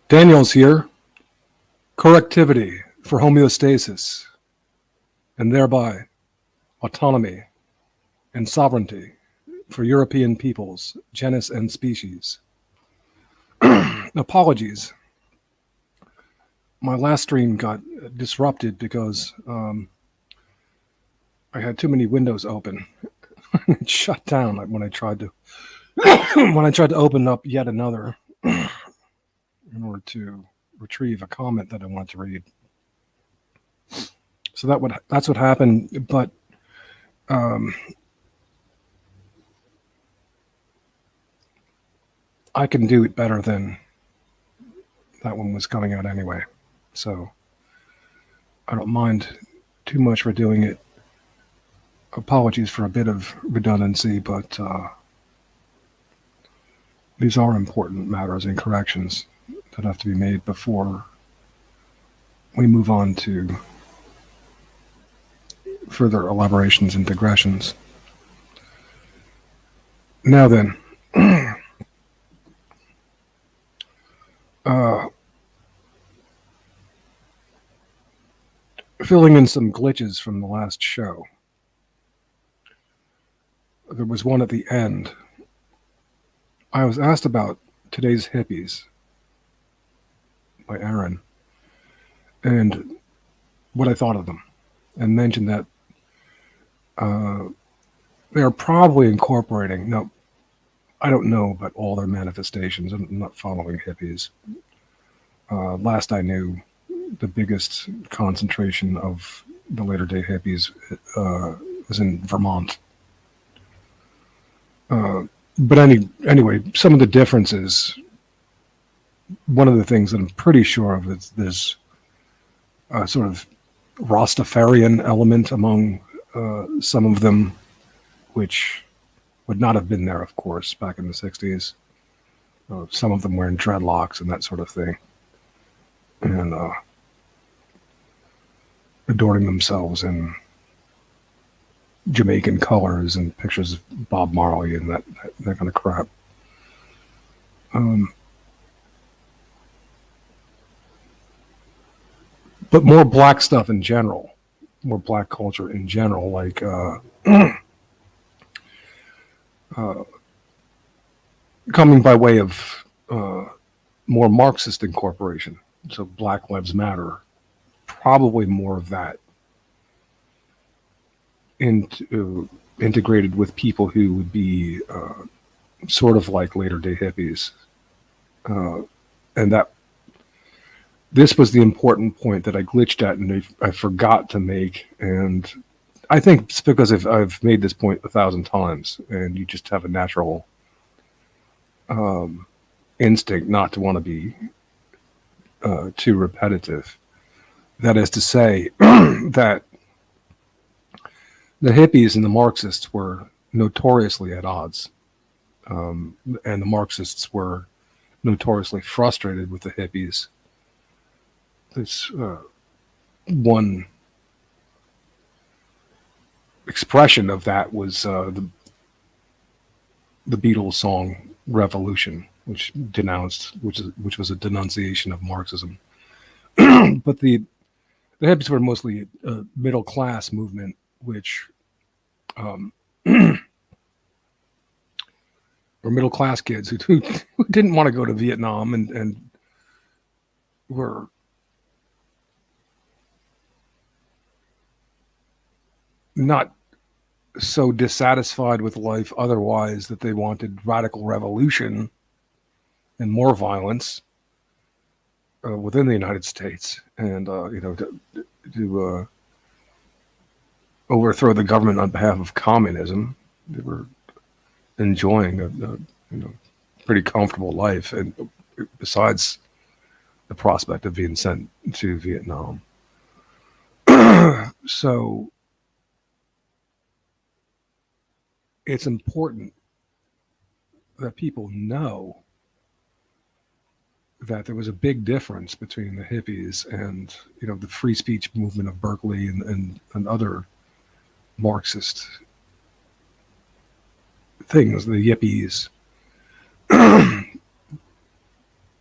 Daniel's here. Correctivity for homeostasis, and thereby autonomy and sovereignty for European peoples, genus and species. Apologies. My last stream got disrupted because I had too many windows open. It shut down when I tried to open up yet another in order to retrieve a comment that I wanted to read. So that's what happened. But I can do it better than that one was coming out anyway. So I don't mind too much for doing it. Apologies for a bit of redundancy, but these are important matters and corrections that have to be made before we move on to further elaborations and digressions. Now then, filling in some glitches from the last show. There was one at the end. I was asked about today's hippies by Aaron and what I thought of them, and mentioned that they are probably incorporating, no, I don't know about all their manifestations. I'm not following hippies. Last I knew, the biggest concentration of the later day hippies was in Vermont. But anyway, some of the differences, one of the things that I'm pretty sure of is this sort of Rastafarian element among some of them, which would not have been there, of course, back in the 60s. Some of them wearing dreadlocks and that sort of thing. And adorning themselves in Jamaican colors and pictures of Bob Marley and that kind of crap. But more black stuff in general, more black culture in general, like coming by way of more Marxist incorporation. So Black Lives Matter, probably more of that integrated with people who would be sort of like later day hippies. And that this was the important point that I glitched at and I forgot to make. And I think it's because I've made this point 1,000 times and you just have a natural instinct not to want to be too repetitive. That is to say that the hippies and the Marxists were notoriously at odds. And the Marxists were notoriously frustrated with the hippies. This one expression of that was the Beatles song "Revolution," which was a denunciation of Marxism. But the hippies were mostly a middle class movement, which were middle class kids who didn't want to go to Vietnam and were not so dissatisfied with life otherwise that they wanted radical revolution and more violence within the United States, and to overthrow the government on behalf of communism. They were enjoying a pretty comfortable life, and besides the prospect of being sent to Vietnam. So it's important that people know that there was a big difference between the hippies and the free speech movement of Berkeley and other Marxist things, the yippies.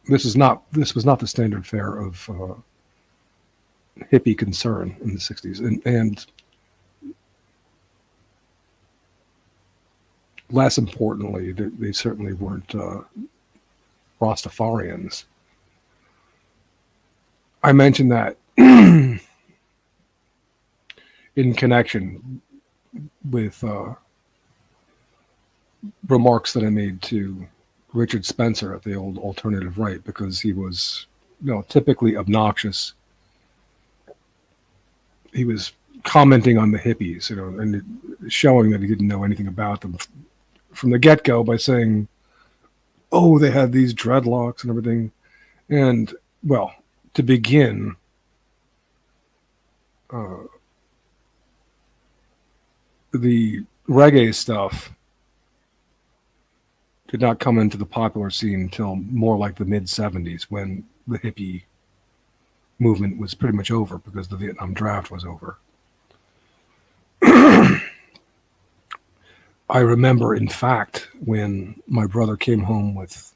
The This was not the standard fare of hippie concern in the 60s. And less importantly, they certainly weren't Rastafarians. I mentioned that in connection with remarks that I made to Richard Spencer at the old alternative right, because he was, typically obnoxious. He was commenting on the hippies, and showing that he didn't know anything about them from the get-go by saying, "Oh, they had these dreadlocks and everything." And, well, to begin, the reggae stuff did not come into the popular scene until more like the mid-'70s, when the hippie movement was pretty much over because the Vietnam draft was over. I remember, in fact, when my brother came home with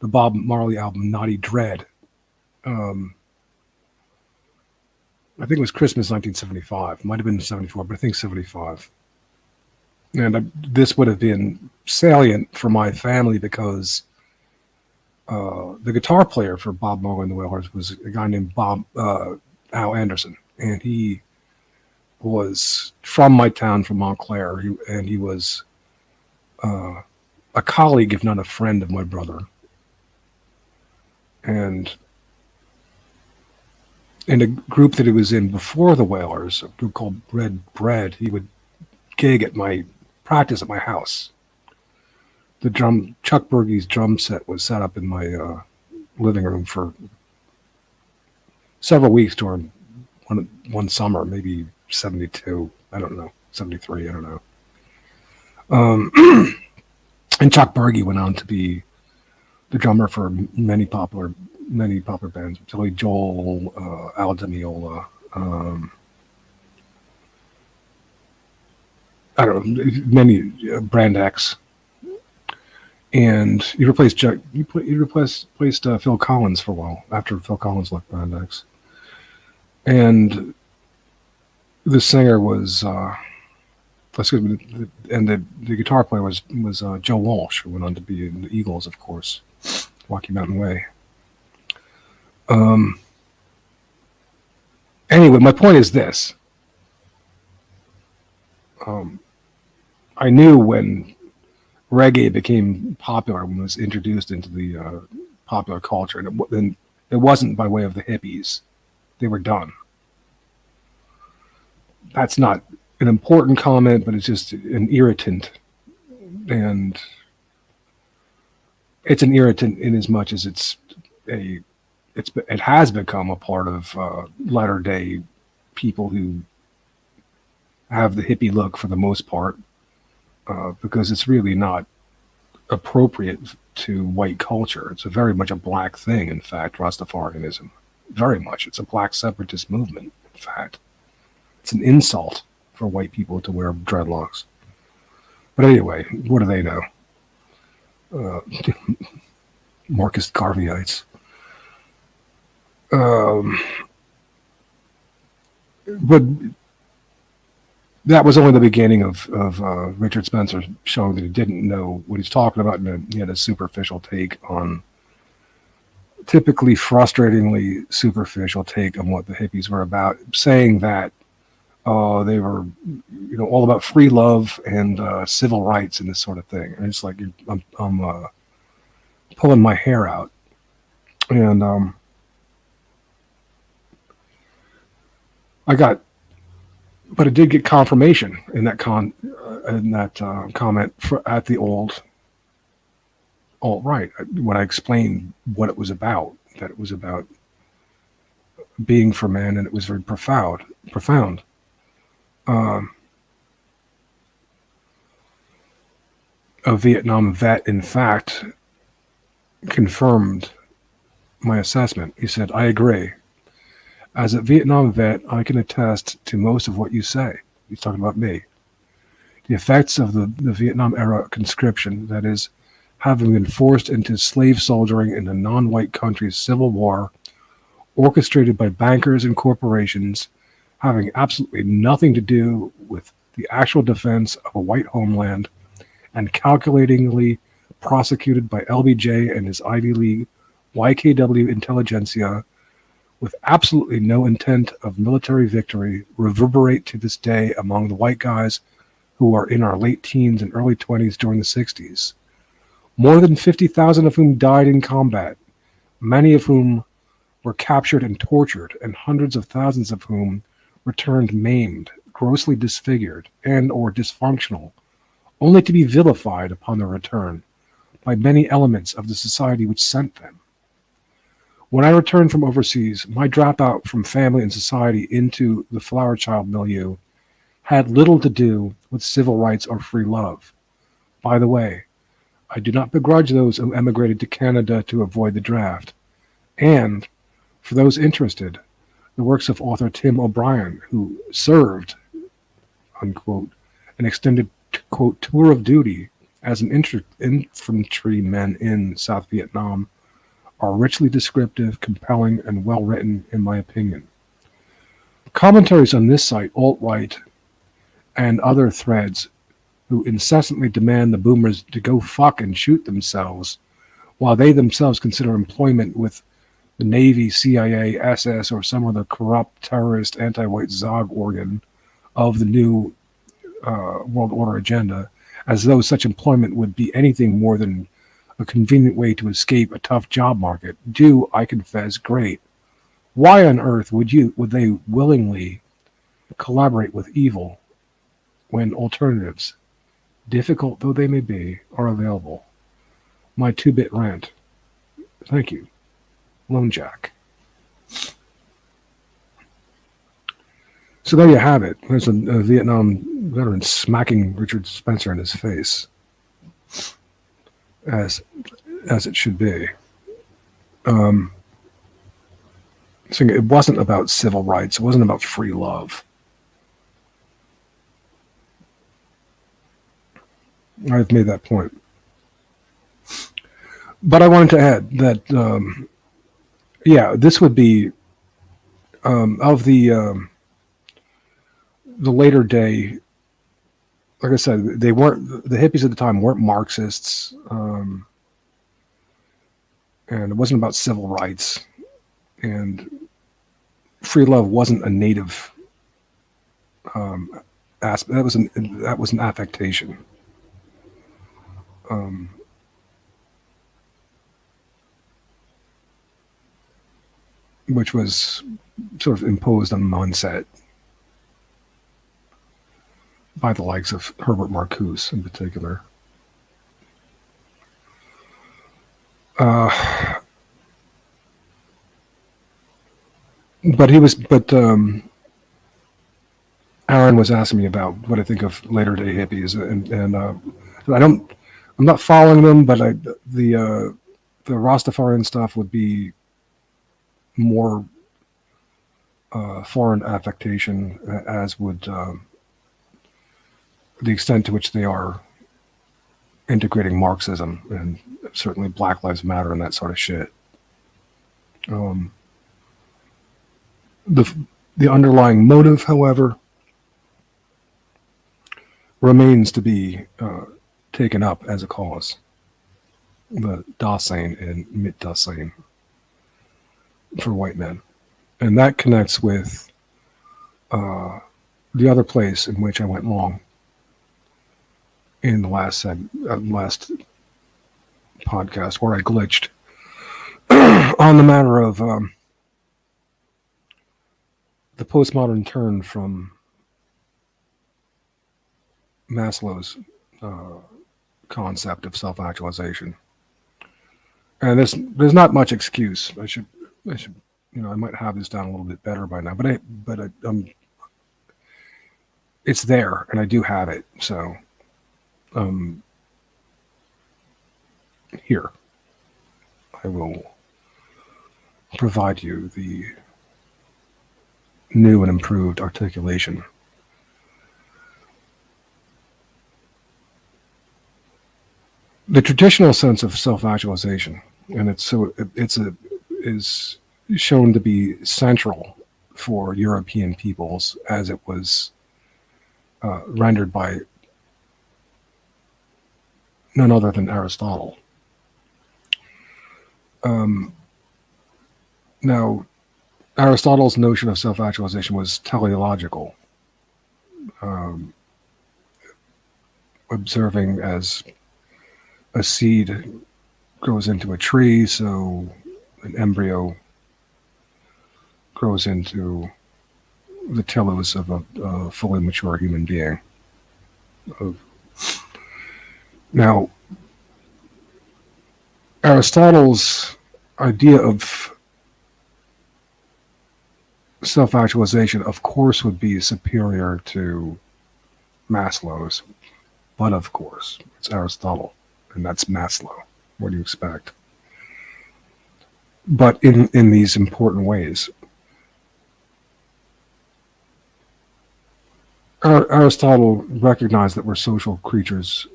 the Bob Marley album Naughty Dread. I think it was Christmas 1975. Might have been 74, but I think 75. And this would have been salient for my family because the guitar player for Bob Marley and the Wailers was a guy named Al Anderson. And he was from my town, from Montclair. He was a colleague, if not a friend, of my brother. And in a group that he was in before the Wailers, a group called Red Bread, he would gig at my practice at my house. Chuck Berge's drum set was set up in my living room for several weeks during one summer, maybe 72, I don't know, 73, I don't know. And Chuck Berge went on to be the drummer for many popular bands, Billy Joel, Al Di Meola, I don't know, many, Brand X. And he replaced Phil Collins for a while after Phil Collins left Brand X. And the singer was, and the guitar player was Joe Walsh, who went on to be in the Eagles, of course, Rocky Mountain Way. Anyway, my point is this. I knew when reggae became popular, when it was introduced into the popular culture, and it wasn't by way of the hippies. They were done. That's not an important comment, but it's just an irritant. And it's an irritant in as much as it has become a part of latter day people who have the hippie look for the most part, because it's really not appropriate to white culture. It's very much a black thing, in fact, Rastafarianism. Very much. It's a black separatist movement, in fact. It's an insult for white people to wear dreadlocks. But anyway, what do they know? Marxist Garveyites. But that was only the beginning of Richard Spencer showing that he didn't know what he's talking about, and he had a superficial take on, typically frustratingly superficial take on what the hippies were about, saying that they were, all about free love and civil rights and this sort of thing. And it's like I'm pulling my hair out, and but I did get confirmation in that comment at the alt-right when I explained what it was about. That it was about being for men, and it was very profound. A Vietnam vet, in fact, confirmed my assessment. He said, "I agree. As a Vietnam vet, I can attest to most of what you say." He's talking about me. The effects of the Vietnam era conscription, that is, having been forced into slave soldiering in a non-white country's civil war, orchestrated by bankers and corporations, having absolutely nothing to do with the actual defense of a white homeland, and calculatingly prosecuted by LBJ and his Ivy League YKW intelligentsia, with absolutely no intent of military victory, reverberate to this day among the white guys who are in our late teens and early 20s during the 60s. More than 50,000 of whom died in combat, many of whom were captured and tortured, and hundreds of thousands of whom returned maimed, grossly disfigured, and or dysfunctional, only to be vilified upon their return by many elements of the society which sent them. When I returned from overseas, my dropout from family and society into the flower child milieu had little to do with civil rights or free love. By the way, I do not begrudge those who emigrated to Canada to avoid the draft. And, for those interested, the works of author Tim O'Brien, who served, unquote, an extended, quote, tour of duty as an infantryman in South Vietnam, are richly descriptive, compelling, and well-written, in my opinion. Commentaries on this site, alt-right, and other threads who incessantly demand the boomers to go fuck and shoot themselves, while they themselves consider employment with the Navy, CIA, SS, or some other corrupt, terrorist, anti-white Zog organ of the new world order agenda, as though such employment would be anything more than a convenient way to escape a tough job market, do, I confess, great. Why on earth would they willingly collaborate with evil when alternatives, difficult though they may be, are available? My 2-bit rant. Thank you. Lone Jack. So there you have it. There's a Vietnam veteran smacking Richard Spencer in his face, as it should be. So it wasn't about civil rights. It wasn't about free love. I've made that point. But I wanted to add that, this would be of the later day. Like I said, they weren't, the hippies at the time weren't Marxists, and it wasn't about civil rights, and free love wasn't a native aspect. That was an affectation. Which was sort of imposed on the mindset by the likes of Herbert Marcuse in particular. But Aaron was asking me about what I think of later day hippies, and I'm not following them, but the Rastafarian stuff would be more foreign affectation, as would the extent to which they are integrating Marxism and certainly Black Lives Matter and that sort of shit. The underlying motive, however, remains to be taken up as a cause. The Dasein and Mit-Dasein for white men. And that connects with the other place in which I went wrong in the last podcast, where I glitched on the matter of the postmodern turn from Maslow's concept of self-actualization. And there's not much excuse. I should, I might have this down a little bit better by now, but it's there, and I do have it. So, here, I will provide you the new and improved articulation. the traditional sense of self-actualization, and is shown to be central for European peoples as it was rendered by none other than Aristotle. Now, Aristotle's notion of self-actualization was teleological, observing as a seed grows into a tree, so an embryo grows into the telos of a fully mature human being. Now, Aristotle's idea of self-actualization, of course, would be superior to Maslow's, but of course, it's Aristotle, and that's Maslow. What do you expect? But in these important ways. Aristotle recognized that we're social creatures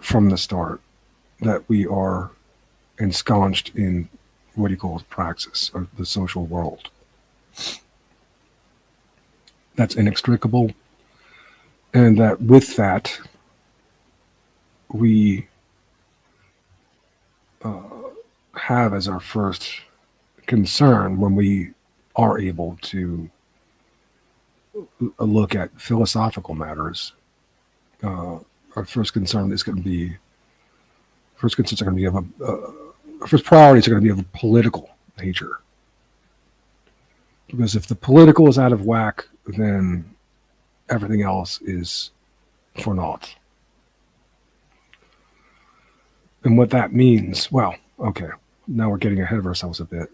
from the start, that we are ensconced in what he calls praxis, or the social world. That's inextricable, and that with that, we have as our first concern, when we are able to look at philosophical matters, our first concern is going to be, first concerns are going to be of our first priorities are going to be of a political nature. Because if the political is out of whack, then everything else is for naught. And what that means, well, okay, now we're getting ahead of ourselves a bit.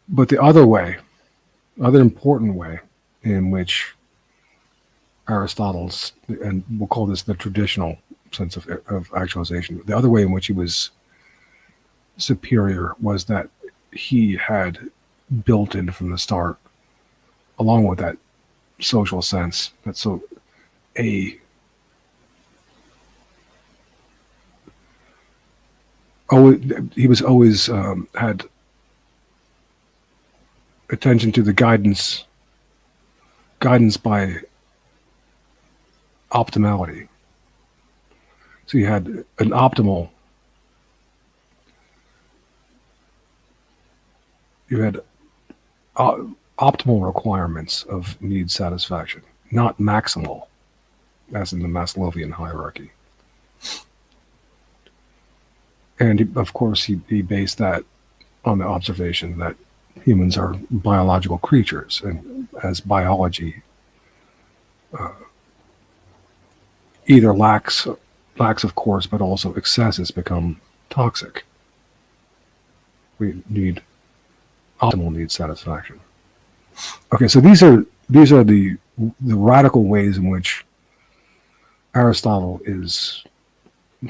But the other way, other important way in which Aristotle's, and we'll call this the traditional sense of actualization, the other way in which he was superior was that he had built in from the start, along with that social sense, that's so he was always had attention to the guidance by optimality. So you had an optimal, optimal requirements of need satisfaction, not maximal, as in the Maslowian hierarchy. And of course, he based that on the observation that humans are biological creatures, and as biology either lacks of course, but also excesses become toxic. We need optimal need satisfaction. Okay, so these are the radical ways in which Aristotle is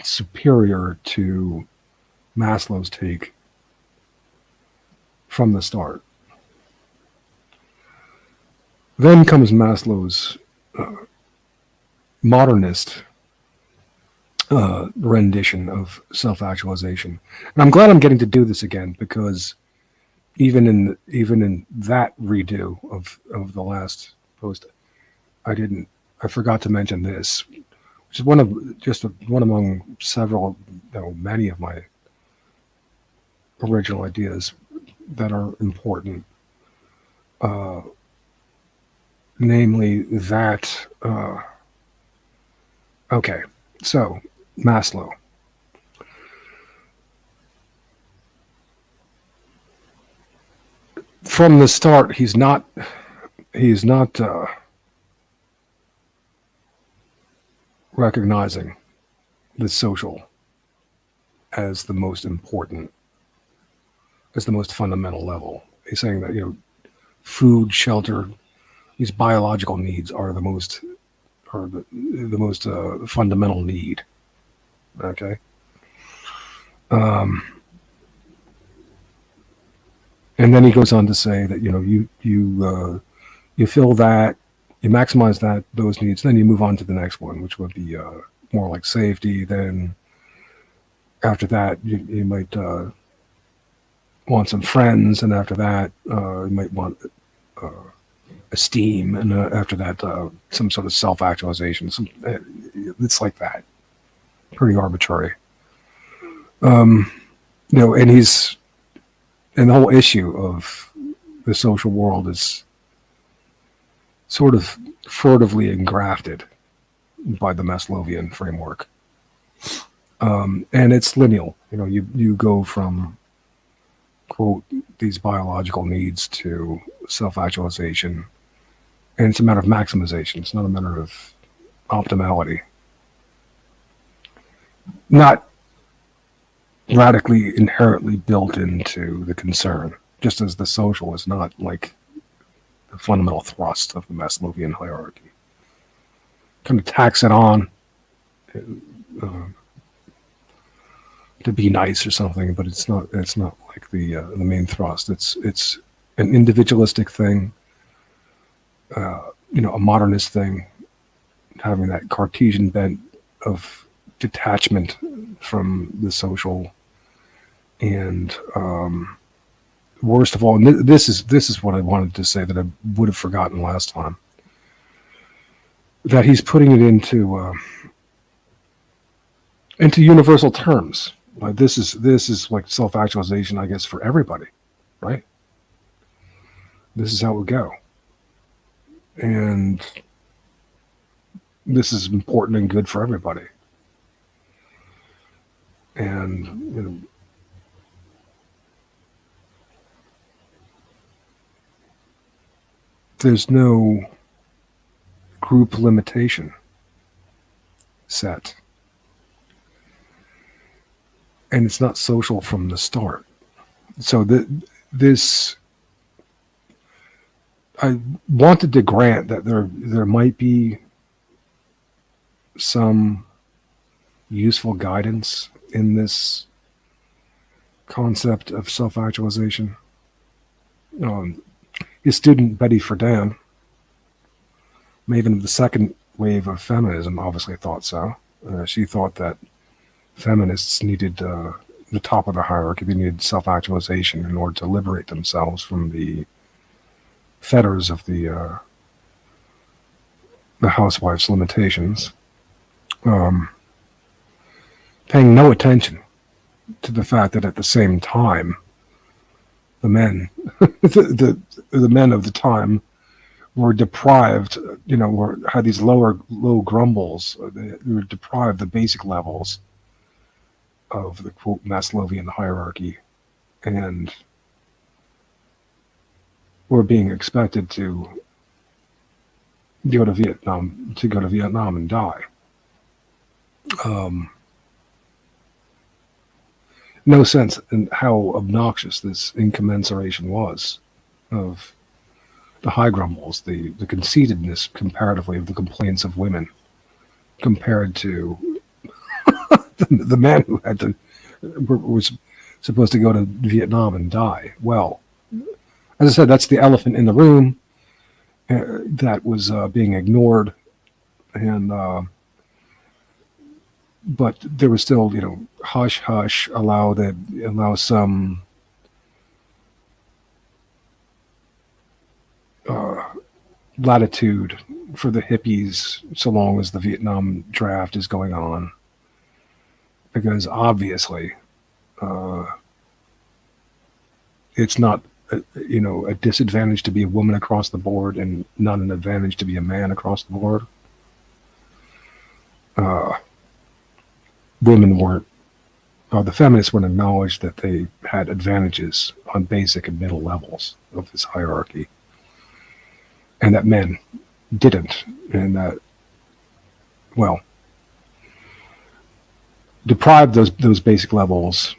superior to Maslow's take from the start. Then comes Maslow's modernist rendition of self-actualization, and I'm glad I'm getting to do this again, because even in that redo of the last post, I forgot to mention this, which is one among several, many of my original ideas that are important. Namely that, okay, so Maslow. From the start, he's not recognizing the social as the most important, as the most fundamental level. He's saying that, food, shelter, these biological needs are the most fundamental need. Okay. And then he goes on to say that you fill that You maximize those needs, then you move on to the next one, which would be more like safety. Then after that, you might want some friends, and after that, you might want esteem, and after that, some sort of self-actualization. It's like that, pretty arbitrary. And the whole issue of the social world is sort of furtively engrafted by the Maslowian framework. And it's lineal. You go from, quote, these biological needs to self-actualization, and it's a matter of maximization. It's not a matter of optimality. Not radically inherently built into the concern, just as the social is not like the fundamental thrust of the Maslowian hierarchy. Kind of tacks it on to be nice or something, but it's not like the main thrust. It's an individualistic thing, a modernist thing, having that Cartesian bent of detachment from the social. And worst of all, and this is what I wanted to say that I would have forgotten last time, that he's putting it into universal terms. Like this is like self-actualization, I guess, for everybody, right? This is how it would go, and this is important and good for everybody. And there's no group limitation set. And it's not social from the start. So I wanted to grant that there might be some useful guidance in this concept of self-actualization. His student Betty Friedan, maven of the second wave of feminism, obviously thought so. She thought that feminists needed the top of the hierarchy. They needed self-actualization in order to liberate themselves from the fetters of the housewife's limitations, paying no attention to the fact that at the same time, the men, the men of the time, were deprived. Had these low grumbles. They were deprived the basic levels of the, quote, Maslowian hierarchy, and were being expected to go to Vietnam and die. No sense in how obnoxious this incommensuration was of the high grumbles, the conceitedness comparatively of the complaints of women compared to the man who was supposed to go to Vietnam and die. Well, as I said, that's the elephant in the room that was being ignored, and but there was still, hush hush, allow some latitude for the hippies so long as the Vietnam draft is going on. Because obviously, it's not, a disadvantage to be a woman across the board and not an advantage to be a man across the board. Women weren't, the feminists weren't acknowledged that they had advantages on basic and middle levels of this hierarchy. And that men didn't. And that, well, deprived those basic levels,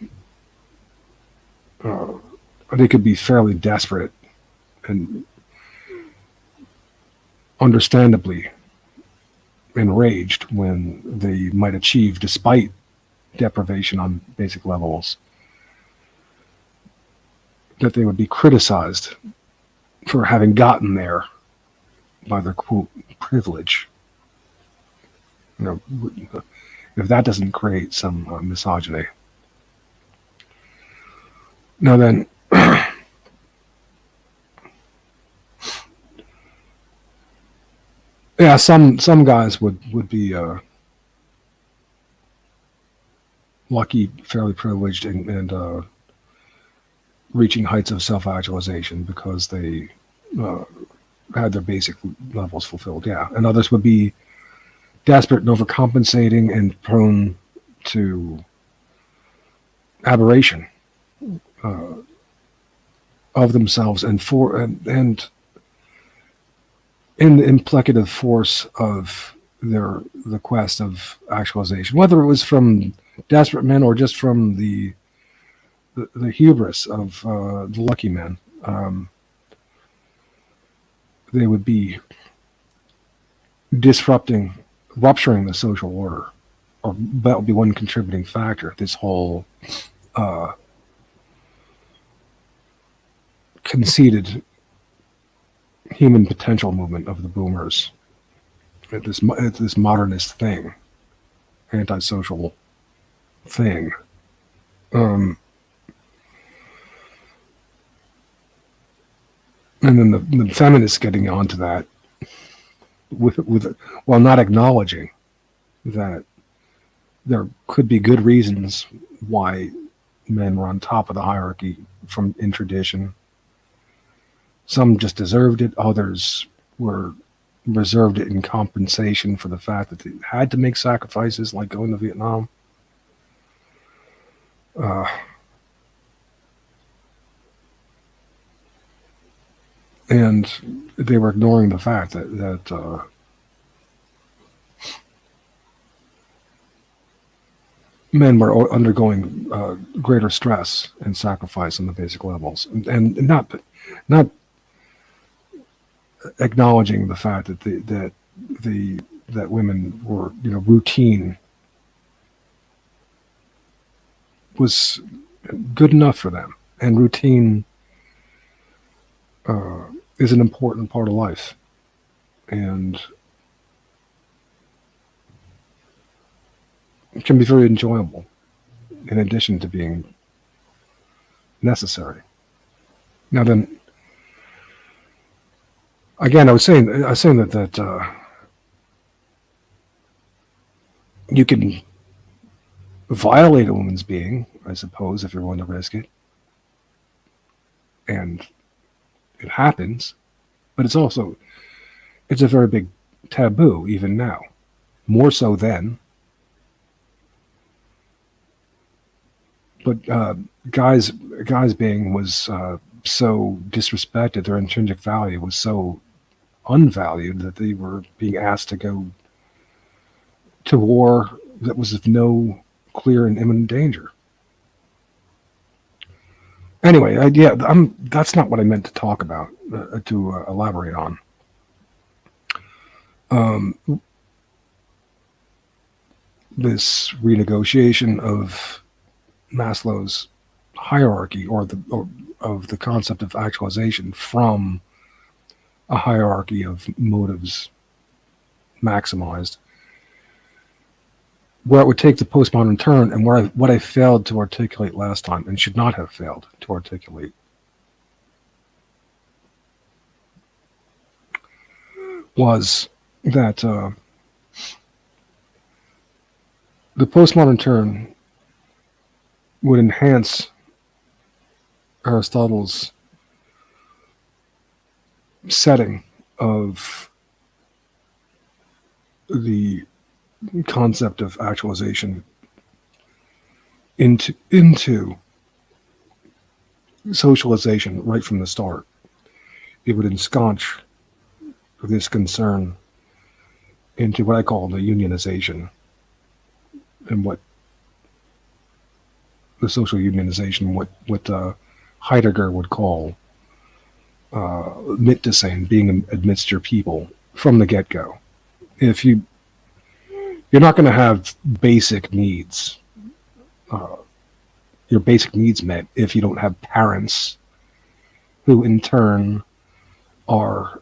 they could be fairly desperate and understandably enraged when they might achieve, despite deprivation on basic levels, that they would be criticized for having gotten there by their quote privilege. If that doesn't create some misogyny. Now then, yeah, some guys would be lucky, fairly privileged, and reaching heights of self-actualization because they had their basic levels fulfilled. Yeah, and others would be desperate and overcompensating and prone to aberration of themselves and in the implicative force of the quest of actualization, whether it was from desperate men or just from the hubris of the lucky men. They would be rupturing the social order, or that would be one contributing factor. This whole conceited human potential movement of the boomers, this modernist thing, antisocial thing. And then the feminists getting onto that while not acknowledging that there could be good reasons why men were on top of the hierarchy in tradition. Some just deserved it. Others were reserved it in compensation for the fact that they had to make sacrifices, like going to Vietnam. And they were ignoring the fact that men were undergoing greater stress and sacrifice on the basic levels, and not acknowledging the fact that that women were, routine was good enough for them, and routine is an important part of life, and it can be very enjoyable in addition to being necessary. Now then, again, I was saying that you can violate a woman's being, I suppose, if you're willing to risk it, and it happens, but it's a very big taboo even now, more so then. But guys being was so disrespected, their intrinsic value was so unvalued that they were being asked to go to war that was of no clear and imminent danger. Anyway, that's not what I meant to talk about, to elaborate on. This renegotiation of Maslow's hierarchy, or of the concept of actualization, from a hierarchy of motives maximized, where it would take the postmodern turn, and what I failed to articulate last time, and should not have failed to articulate, was that the postmodern turn would enhance Aristotle's setting of the concept of actualization into socialization right from the start. It would ensconce this concern into what I call the unionization, and what the social unionization, what Heidegger would call Mitsein, being amidst your people from the get-go. If you're not going to have basic needs, your basic needs met, if you don't have parents who in turn are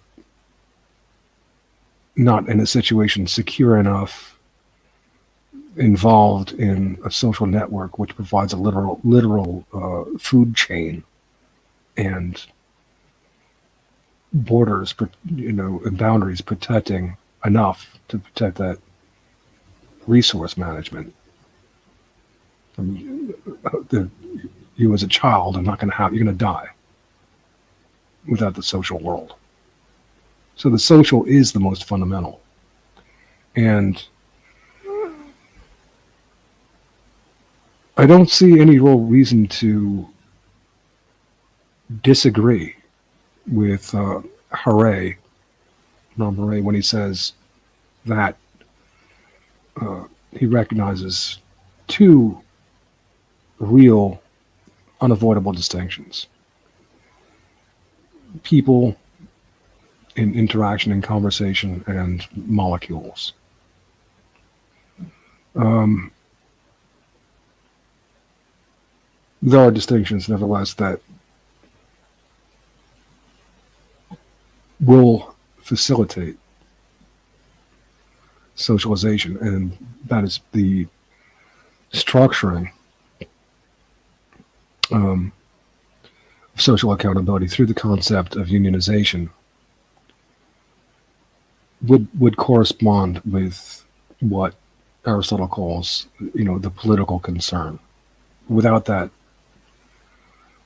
not in a situation secure enough, involved in a social network which provides a literal food chain and borders, and boundaries protecting enough to protect that resource management. I mean, you as a child are not going to have, you're going to die without the social world. So the social is the most fundamental. And I don't see any real reason to disagree with Ram Hare, when he says that he recognizes two real, unavoidable distinctions. People in interaction and conversation, and molecules. There are distinctions, nevertheless, that will facilitate socialization, and that is the structuring of social accountability through the concept of unionization would correspond with what Aristotle calls, the political concern. Without that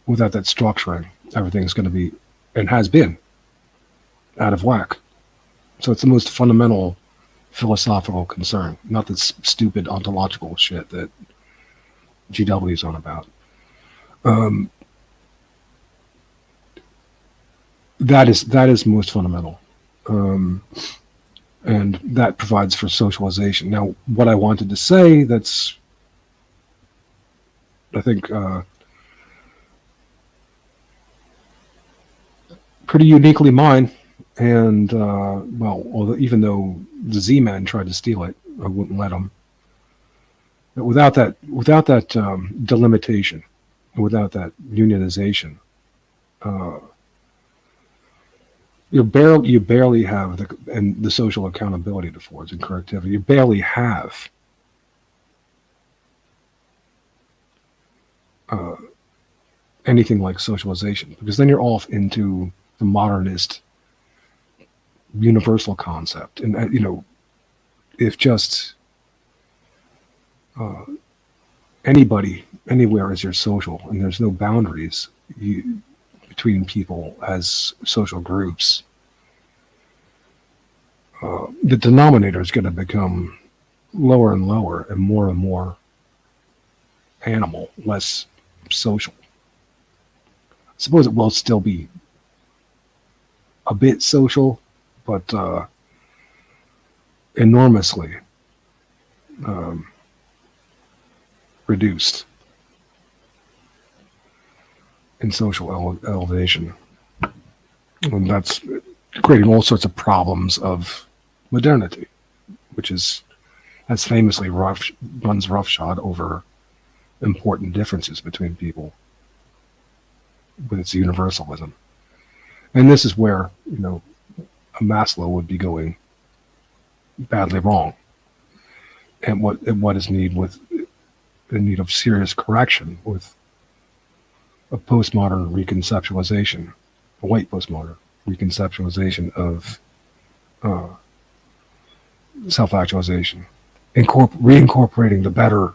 structuring, everything's going to be, and has been, out of whack. So it's the most fundamental philosophical concern, not this stupid ontological shit that GW is on about. That is most fundamental, and that provides for socialization. Now, what I wanted to say, that's, I think, pretty uniquely mine, and although even though the Z-Man tried to steal it, I wouldn't let him. But without that delimitation, without that unionization, you barely have the social accountability it affords and correctivity. You barely have anything like socialization, because then you're off into the modernist universal concept, and if just anybody anywhere is your social, and there's no boundaries between people as social groups, the denominator is going to become lower and lower, and more animal, less social. I suppose it will still be a bit social, but enormously reduced in social elevation. And that's creating all sorts of problems of modernity, which has famously runs roughshod over important differences between people with its universalism. And this is where, a Maslow would be going badly wrong, and what is in need of serious correction with a postmodern reconceptualization, a white postmodern reconceptualization of self-actualization, reincorporating the better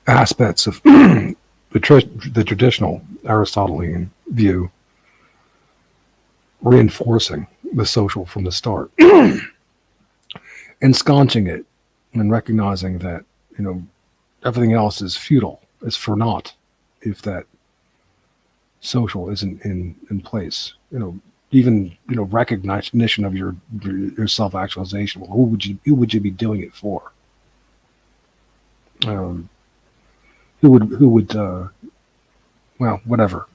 aspects of the traditional Aristotelian view, reinforcing the social from the start, ensconcing it, and recognizing that everything else is futile, is for naught, if that social isn't in place. Even recognition of your self-actualization. Well, who would you be doing it for? Who would whatever.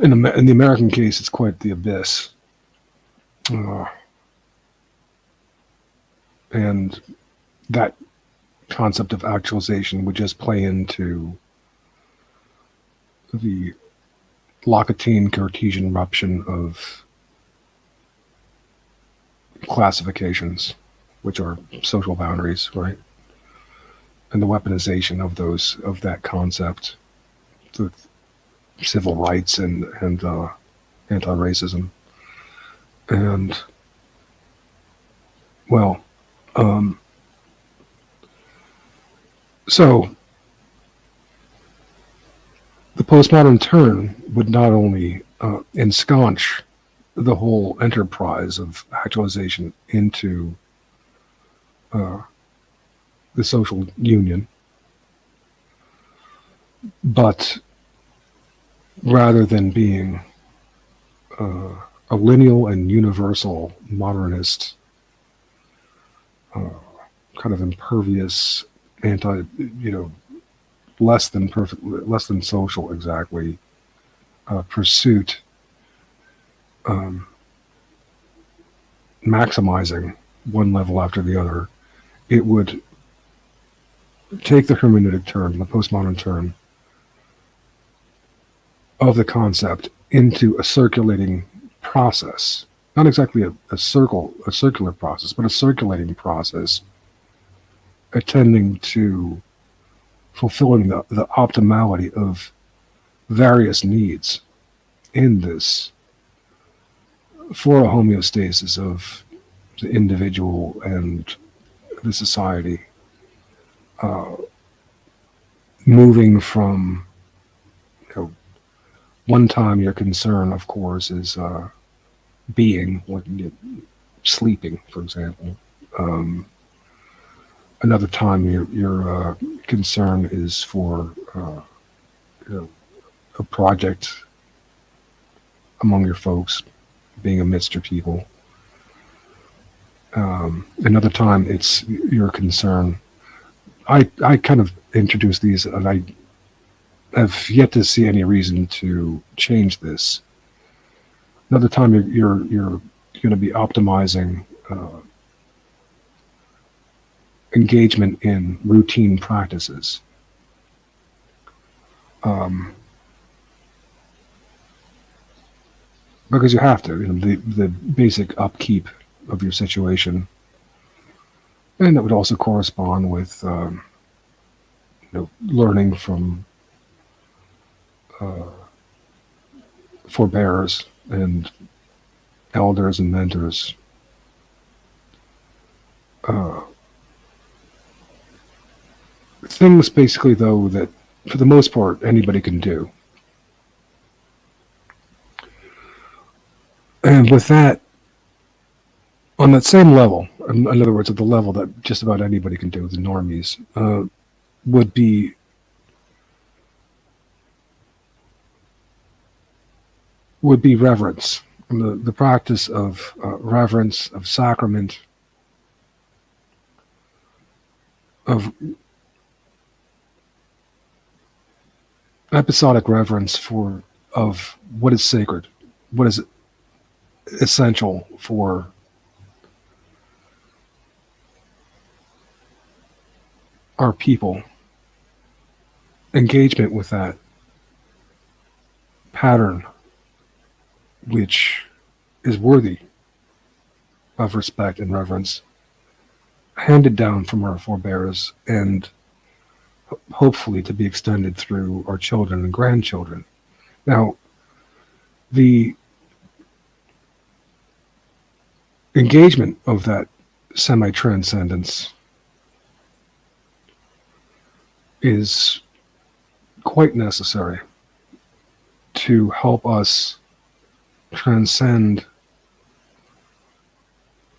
In the American case, it's quite the abyss, and that concept of actualization would just play into the Lockean Cartesian rupture of classifications, which are social boundaries, right? And the weaponization of those, of that concept, the civil rights and anti-racism, and well, so the postmodern turn would not only ensconce the whole enterprise of actualization into the social union, but rather than being a lineal and universal modernist, kind of impervious, less than perfect, less than social exactly pursuit, maximizing one level after the other, it would take the hermeneutic turn, the postmodern turn of the concept into a circulating process. Not exactly a circular process, but a circulating process, attending to fulfilling the optimality of various needs in this, for a homeostasis of the individual and the society, moving from, one time your concern, of course, is being, like sleeping, for example. Another time your concern is for a project among your folks, being amidst your people. Another time it's your concern. I kind of introduced these, and I have yet to see any reason to change this. Another time you're going to be optimizing engagement in routine practices. Because you have to, the basic upkeep of your situation. And it would also correspond with learning from forebears and elders and mentors. Things basically, though, that for the most part anybody can do. And with that, on that same level, in other words, at the level that just about anybody can do, the normies, would be reverence, and the practice of reverence, of sacrament, of episodic reverence of what is sacred, what is essential for our people, engagement with that pattern which is worthy of respect and reverence, handed down from our forebears, and hopefully to be extended through our children and grandchildren. Now, the engagement of that semi-transcendence is quite necessary to help us transcend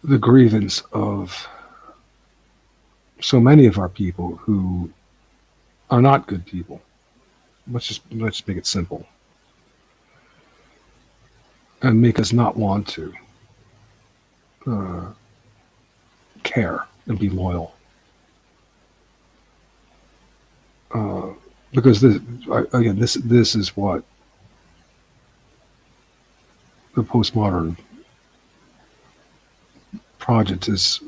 the grievance of so many of our people who are not good people. Let's make it simple, and make us not want to care and be loyal. Because this is what the postmodern project is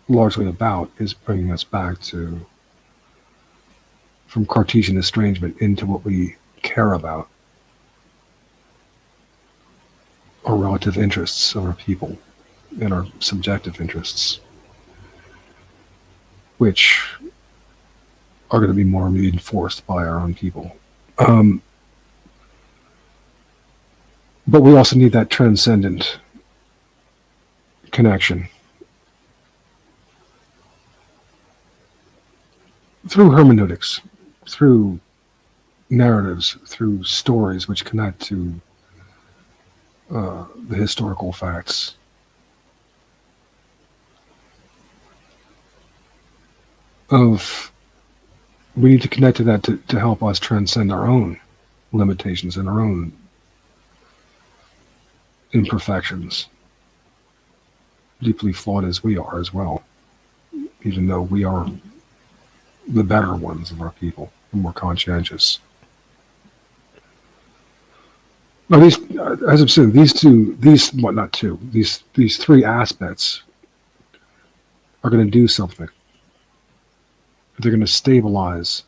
largely about, is bringing us back to, from Cartesian estrangement into what we care about, our relative interests of our people, and our subjective interests, which are going to be more reinforced by our own people. But we also need that transcendent connection through hermeneutics, through narratives, through stories which connect to the historical facts. We need to connect to that to help us transcend our own limitations and our own imperfections, deeply flawed as we are as well, even though we are the better ones of our people, the more conscientious. Now, these, as I've said, these three aspects are going to do something. They're going to stabilize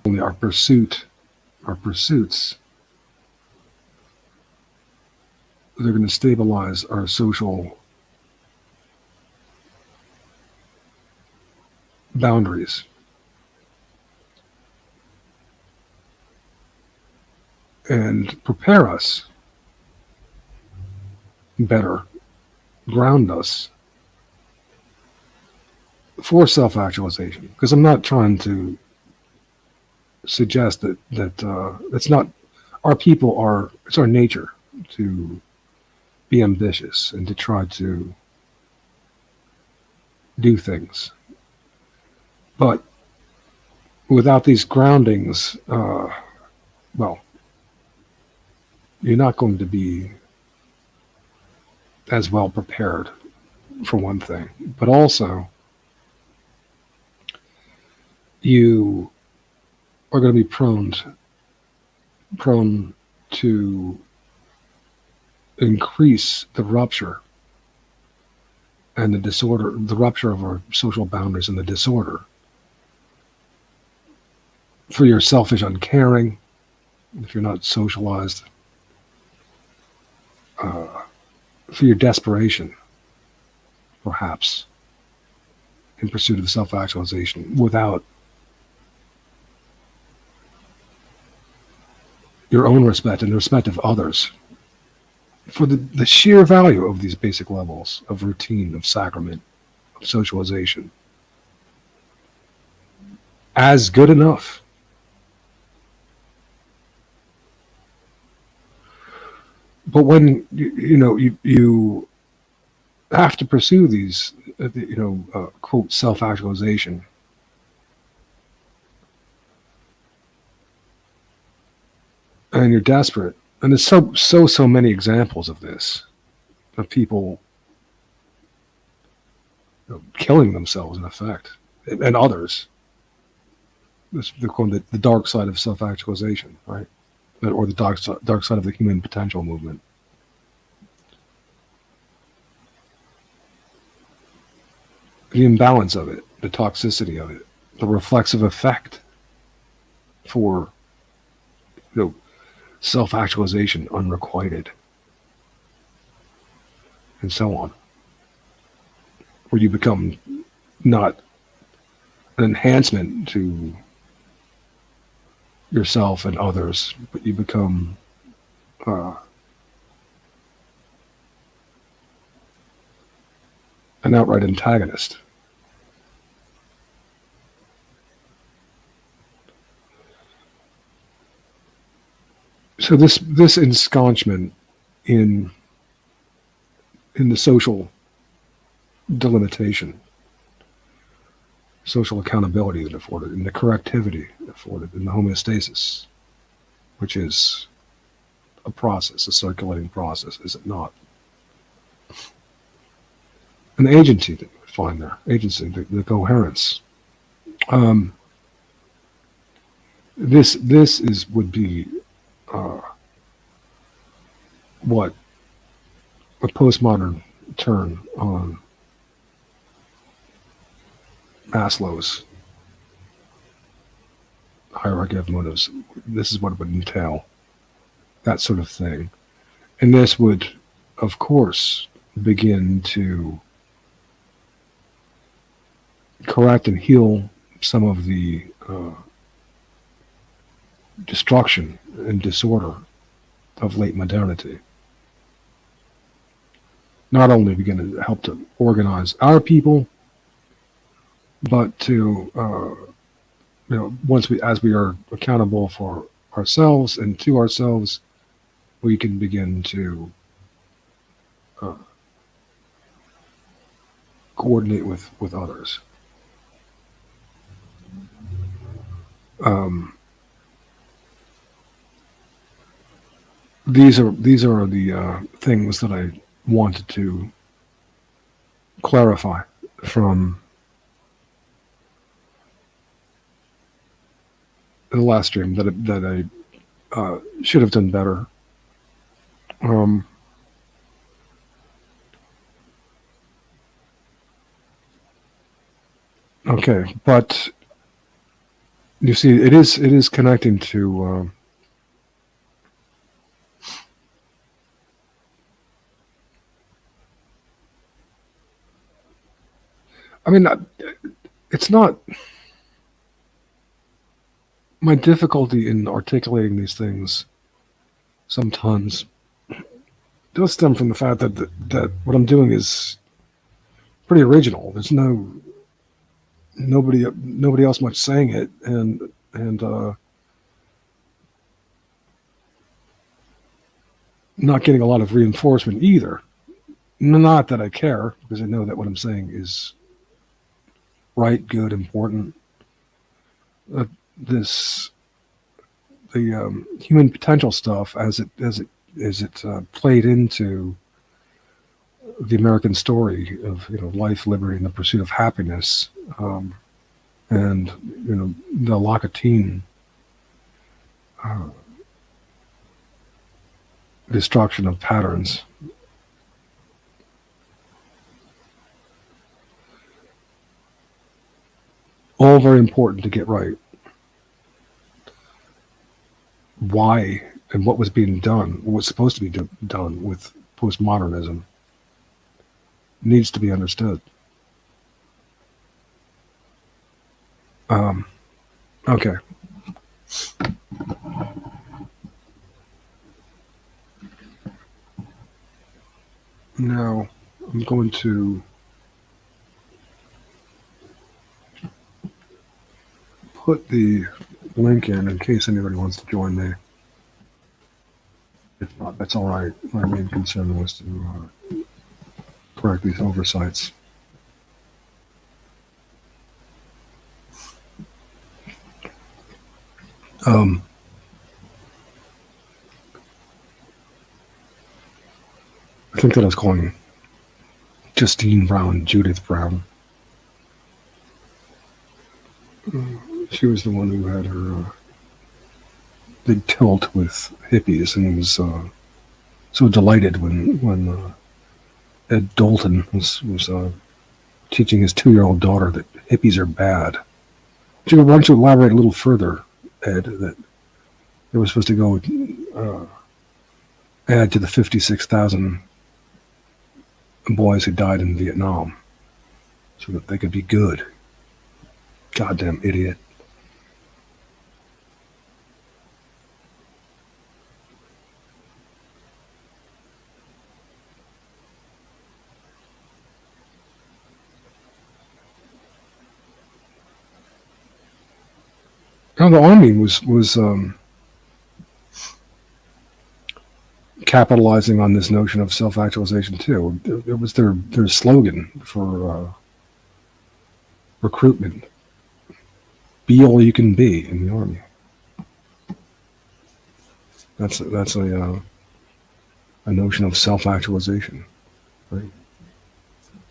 only our pursuits. They're going to stabilize our social boundaries. And prepare us better, ground us for self-actualization. Because I'm not trying to suggest that it's not our people are. It's our nature to be ambitious and to try to do things, but without these groundings, well, you're not going to be as well prepared, for one thing, but also you are going to be prone to increase the rupture and the disorder, the rupture of our social boundaries and the disorder for your selfish uncaring, if you're not socialized, for your desperation, perhaps, in pursuit of self-actualization without your own respect and the respect of others, for the sheer value of these basic levels of routine, of sacrament, of socialization, as good enough. But when you have to pursue these, quote, self-actualization, and you're desperate, and there's so many examples of this, of people killing themselves in effect, and others. They're called the dark side of self-actualization, right? Or the dark side of the human potential movement. The imbalance of it, the toxicity of it, the reflexive effect for self-actualization unrequited, and so on, where you become not an enhancement to yourself and others, but you become an outright antagonist. So this ensconcement in the social delimitation, social accountability that afforded, and the correctivity afforded, and the homeostasis, which is a process, a circulating process, is it not? And the agency that we find there, the coherence. This would be what a postmodern turn on Maslow's hierarchy of motives. This is what it would entail, that sort of thing, and this would of course, begin to correct and heal some of the destruction and disorder of late modernity. Not only begin to help to organize our people, but to as we are accountable for ourselves and to ourselves, we can begin to coordinate with others. These are the things that I wanted to clarify from the last stream that I should have done better. Okay, but you see, it is connecting to I mean, it's not my difficulty in articulating these things. Sometimes does stem from the fact that what I'm doing is pretty original. There's nobody else much saying it, and not getting a lot of reinforcement either. Not that I care, because I know that what I'm saying is right, good, important. The human potential stuff, as it played into the American story of life, liberty, and the pursuit of happiness, and the Locketean destruction of patterns. All very important to get right. Why and what was being done, what was supposed to be done with postmodernism, needs to be understood. Okay. Now I'm going to put the link in case anybody wants to join me. If not, that's all right. My main concern was to correct these oversights. I think that I was calling Justine Brown Judith Brown. She was the one who had her big tilt with hippies, and was so delighted when Ed Dalton was teaching his 2-year-old daughter that hippies are bad. Why don't you elaborate a little further, Ed, that they were supposed to go add to the 56,000 boys who died in Vietnam so that they could be good. Goddamn idiot. Now, the army was capitalizing on this notion of self-actualization too. It was their slogan for recruitment. Be all you can be in the army. That's a notion of self-actualization, right?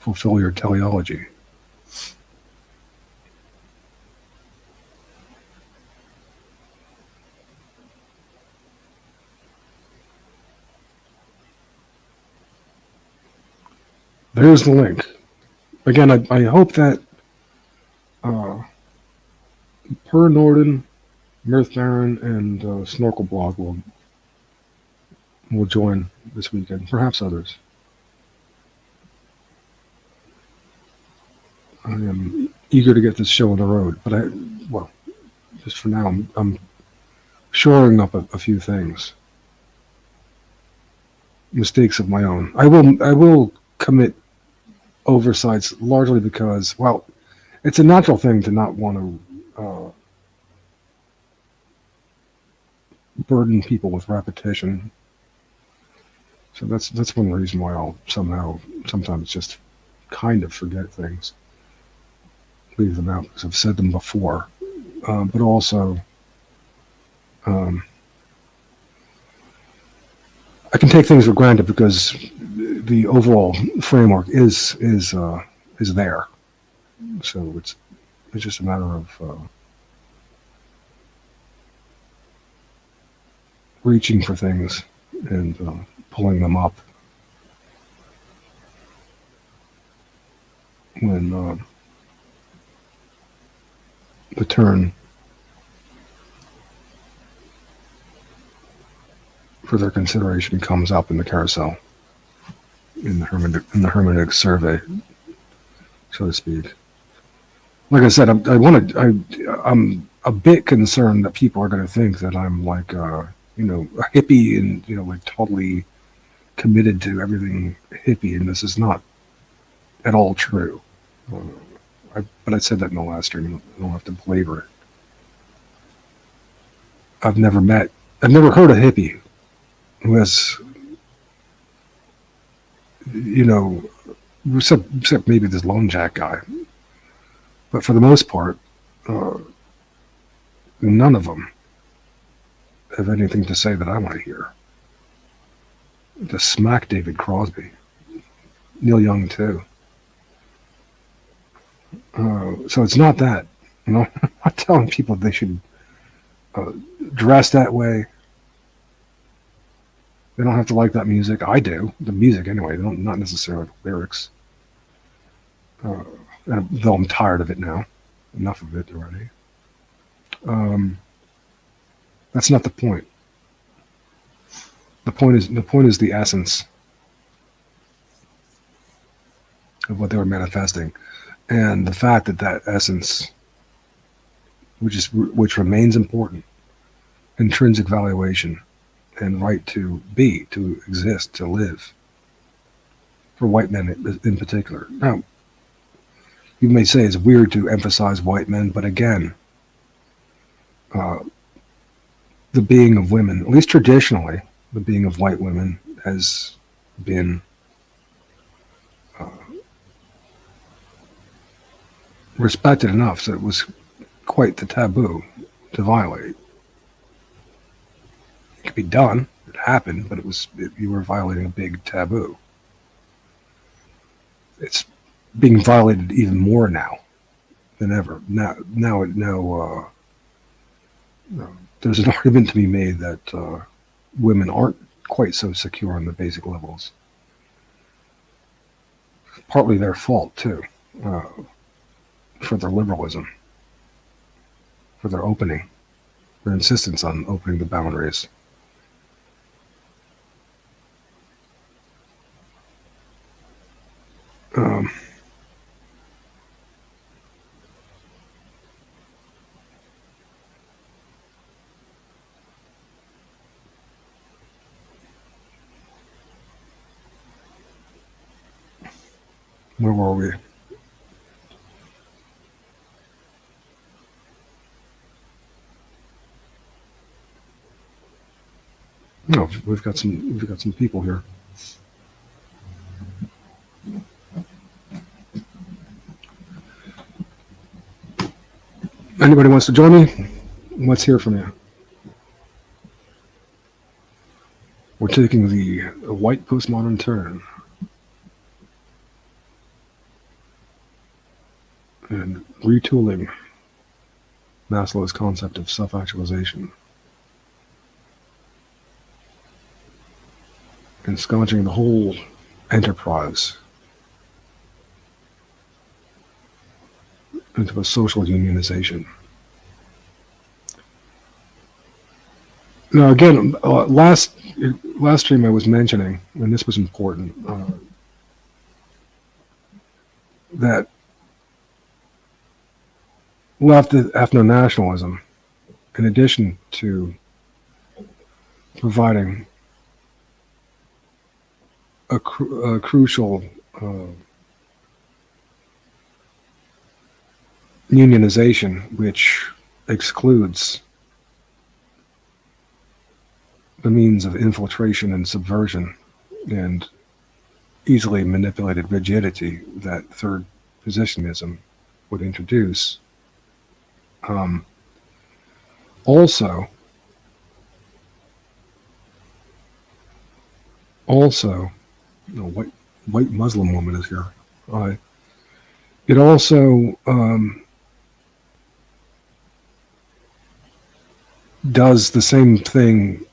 Fulfill your teleology. There's the link. Again, I hope that Per Norden, Mirth Baron, and Snorkel Blog will will join this weekend, perhaps others. I am eager to get this show on the road, but just for now, I'm shoring up a few things, mistakes of my own. I will commit oversights largely because, well, it's a natural thing to not want to burden people with repetition. So that's one reason why I'll sometimes just kind of forget things, leave them out because I've said them before. But also, I can take things for granted because the overall framework is there. So it's just a matter of reaching for things and pulling them up when the turn for their consideration comes up in the carousel, in the hermeneutic survey, so to speak. Like I said, I'm a bit concerned that people are going to think that I'm like a hippie and like totally committed to everything hippie, and this is not at all true. But I said that in the last stream. I don't have to belabor it. I've never heard a hippie who has, except maybe this lone jack guy. But for the most part, none of them have anything to say that I want to hear. To smack David Crosby. Neil Young, too. So it's not that. I'm not telling people they should dress that way. They don't have to like that music. I do. The music, anyway. Not necessarily the lyrics. Though I'm tired of it now. Enough of it already. That's not the point. The point is the essence of what they were manifesting, and the fact that essence, which remains important, intrinsic valuation, and right to be, to exist, to live, for white men in particular. Now, you may say it's weird to emphasize white men, but again, the being of women, at least traditionally, the being of white women has been respected enough that it was quite the taboo to violate. It could be done, it happened, but you were violating a big taboo. It's being violated even more now than ever. Now, there's an argument to be made that women aren't quite so secure on the basic levels. Partly their fault too, for their liberalism, for their opening, their insistence on opening the boundaries. Where were we? No, we've got some people here. Anybody wants to join me? Let's hear from you. We're taking the white postmodern turn and retooling Maslow's concept of self-actualization and ensconcing the whole enterprise into a social unionization. Now, again, last last stream I was mentioning, and this was important, that left ethno-nationalism, in addition to providing a crucial unionization, which excludes the means of infiltration and subversion and easily manipulated rigidity that third positionism would introduce. Also, white Muslim woman is here. It also does the same thing,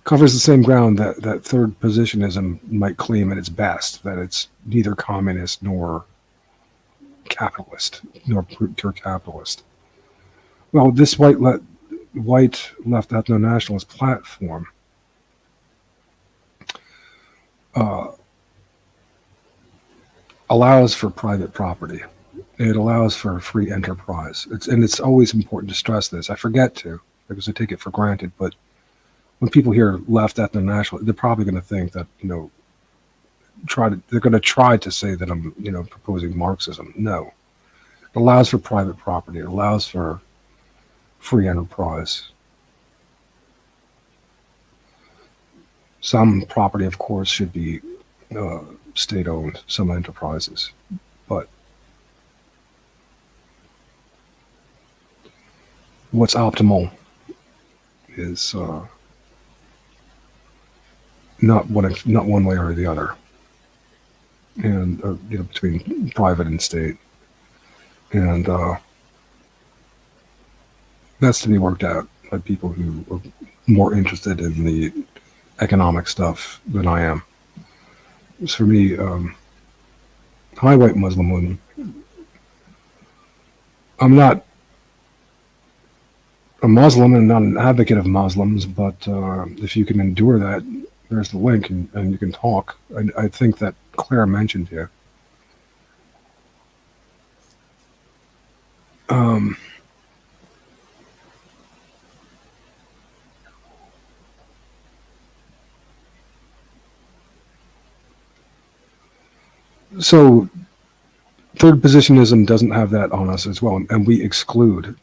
covers the same ground that third positionism might claim at its best, that it's neither communist nor capitalist, nor pure capitalist. Well, this white left ethno-nationalist platform allows for private property. It allows for free enterprise. It's always important to stress this. I forget to, because I take it for granted, but when people hear left ethno-national, they're probably going to think that, they're going to try to say that I'm, proposing Marxism. No. It allows for private property. It allows for free enterprise. Some property, of course, should be state-owned, some enterprises. But what's optimal is not one way or the other, and between private and state, and that's to be worked out by people who are more interested in the economic stuff than I am. So for me, hi, white Muslim woman. I'm not a Muslim and not an advocate of Muslims, but if you can endure that, there's the link, and you can talk. I think that Claire mentioned you. So third positionism doesn't have that on us as well, and we exclude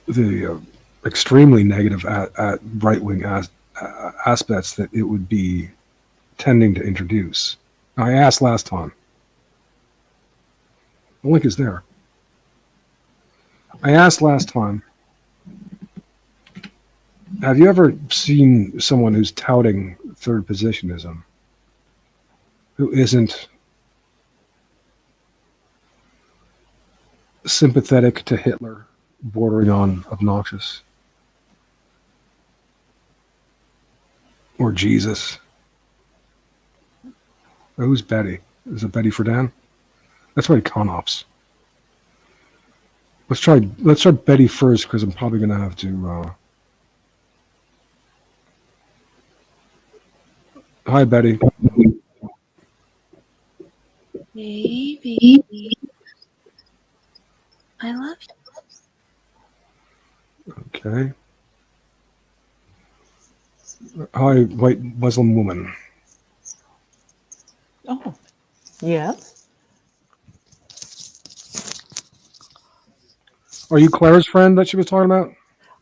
the extremely negative right-wing aspects that it would be tending to introduce. I asked last time. The link is there. I asked last time, have you ever seen someone who's touting third positionism who isn't sympathetic to Hitler, bordering on obnoxious, or Jesus? Who's Betty? Is it Betty Friedan? That's right, Conops. Let's try Betty first, because I'm probably going to have to. Hi, Betty. Baby, I love you. Okay. Hi, white Muslim woman. Oh, yes. Are you Claire's friend that she was talking about?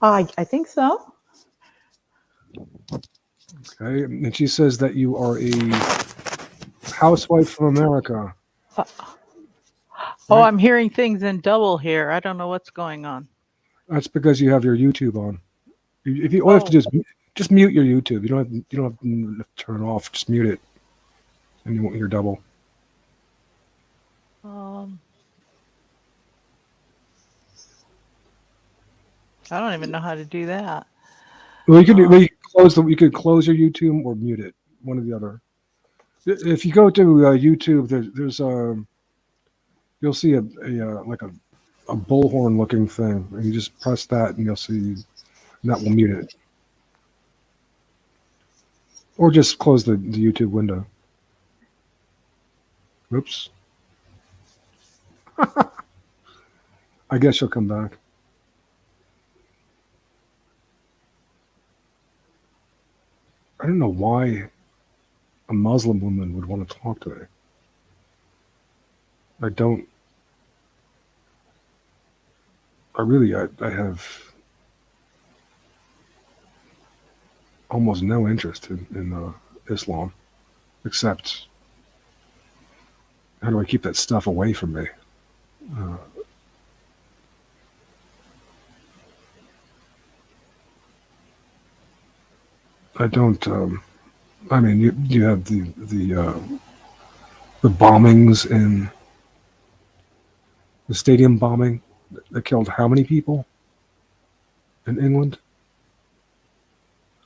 I think so. Okay, and she says that you are a housewife from America. Oh, Right? I'm hearing things in double here. I don't know what's going on. That's because you have your YouTube on. If you all have to do is just mute your YouTube. You don't have to turn it off. Just mute it, and you won't hear double. I don't even know how to do that. Well, you could you could close your YouTube or mute it, one or the other. If you go to YouTube, there's you'll see a a bullhorn looking thing, and you just press that and you'll see, and that will mute it. Or just close the YouTube window. Oops. I guess you'll come back. I don't know why a Muslim woman would want to talk to me. I have almost no interest in Islam, except how do I keep that stuff away from me? I don't. I mean, you have the bombings in the stadium bombing that killed how many people in England?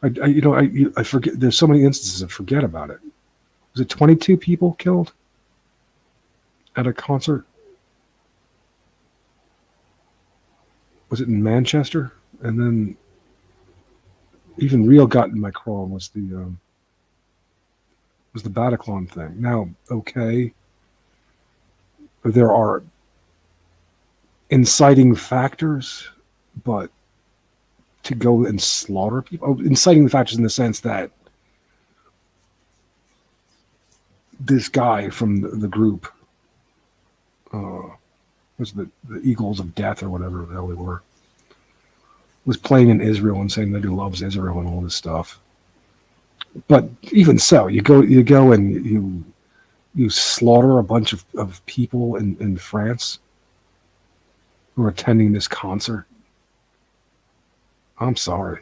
I forget. There's so many instances I forget about it. Was it 22 people killed at a concert? Was it in Manchester? And then even real got in my craw was the Bataclan thing. Now, okay, there are inciting factors, but to go and slaughter people, inciting factors in the sense that this guy from the group, was the Eagles of Death or whatever the hell they were, was playing in Israel and saying that he loves Israel and all this stuff. But even so, you go and you slaughter a bunch of people in France who are attending this concert. I'm sorry.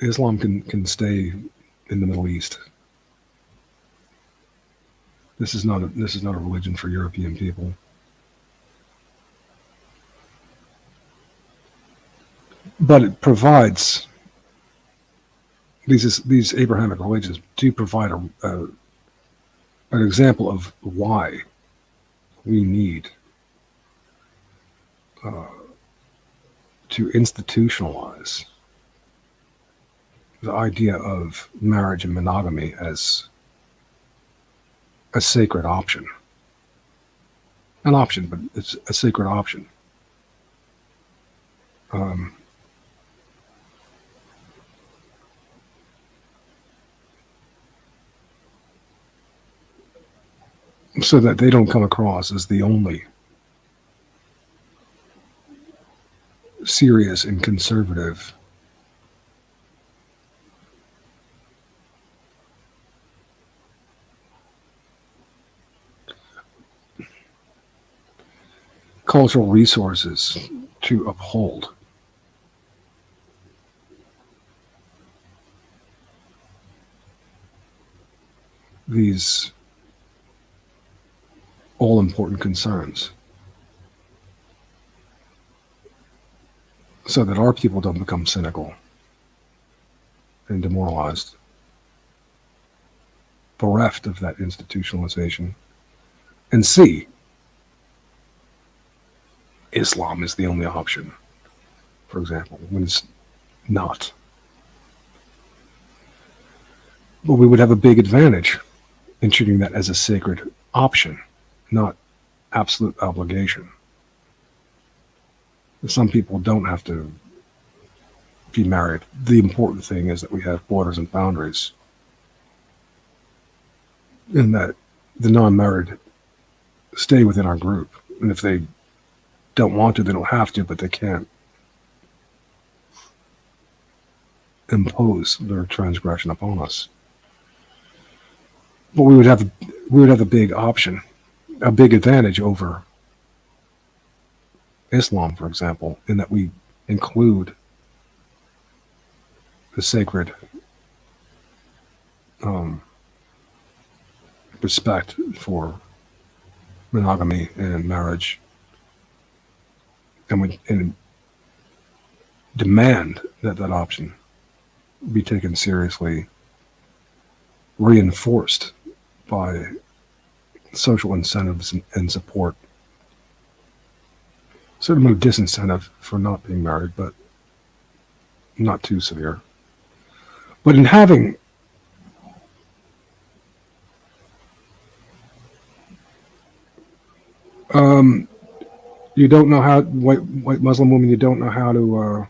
Islam can stay in the Middle East. This is not a religion for European people. But it provides, these Abrahamic religions do provide an example of why we need to institutionalize the idea of marriage and monogamy as a sacred option. An option, but it's a sacred option. So that they don't come across as the only serious and conservative cultural resources to uphold. These all-important concerns, so that our people don't become cynical and demoralized, bereft of that institutionalization, and see Islam is the only option, for example, when it's not. But we would have a big advantage in treating that as a sacred option, not absolute obligation. Some people don't have to be married. The important thing is that we have borders and boundaries, and that the non-married stay within our group. And if they don't want to, they don't have to, but they can't impose their transgression upon us. But we would have a big option, a big advantage over Islam, for example, in that we include the sacred respect for monogamy and marriage, and we demand that option be taken seriously, reinforced by social incentives and support. Certain amount of disincentive for not being married, but not too severe. But in having you don't know how white Muslim woman, you don't know how to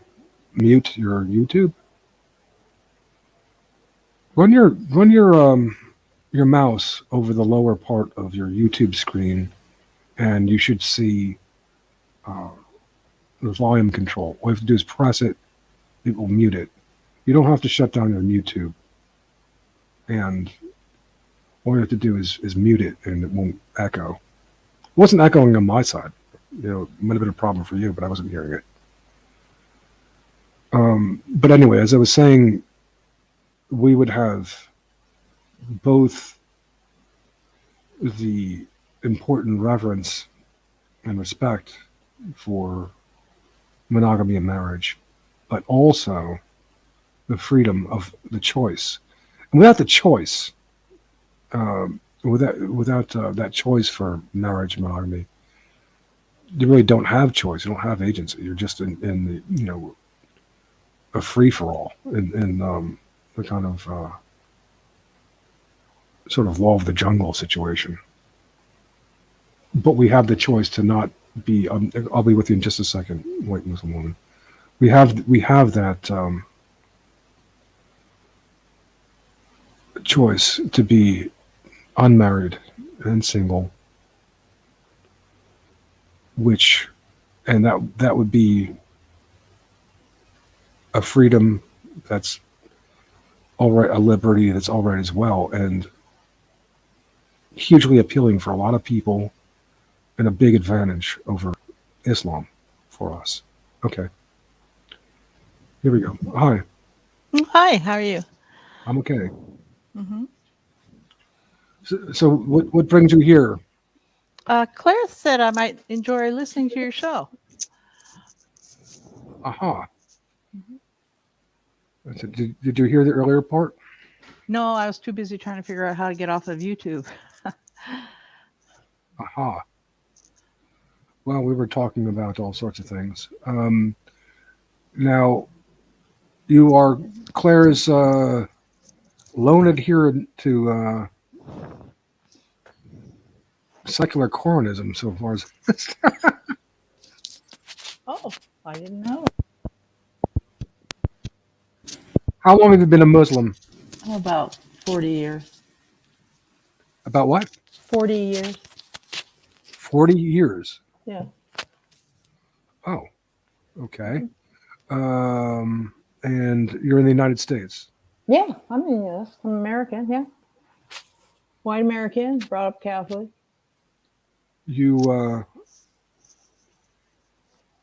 mute your YouTube. Run your mouse over the lower part of your YouTube screen, and you should see uh, the volume control. All you have to do is press it; it will mute it. You don't have to shut down your YouTube, and all you have to do is mute it, and it won't echo. It wasn't echoing on my side. It might have been a problem for you, but I wasn't hearing it. But anyway, as I was saying, we would have both the important reverence and respect for monogamy and marriage, but also the freedom of the choice. And without the choice, without that choice for marriage and monogamy, you really don't have choice. You don't have agency. You're just in the a free for all in the kind of sort of law of the jungle situation. But we have the choice to not be. I'll be with you in just a second, white Muslim woman. We have that choice to be unmarried and single, and that would be a freedom that's all right, a liberty that's all right as well, and hugely appealing for a lot of people, and a big advantage over Islam for us. Okay, here we go. Hi, Hi, how are you? I'm okay. Hmm. So what brings you here? Claire said I might enjoy listening to your show. Aha. I said, did you hear the earlier part? No, I was too busy trying to figure out how to get off of YouTube. Aha. Well, we were talking about all sorts of things. Now, you are Claire's lone adherent to secular Coranism so far as. Oh, I didn't know. How long have you been a Muslim? About 40 years. About what? 40 years. 40 years. Yeah. Oh, okay. And you're in the United States. Yeah, I'm in the US. I'm American, yeah. White American, brought up Catholic. You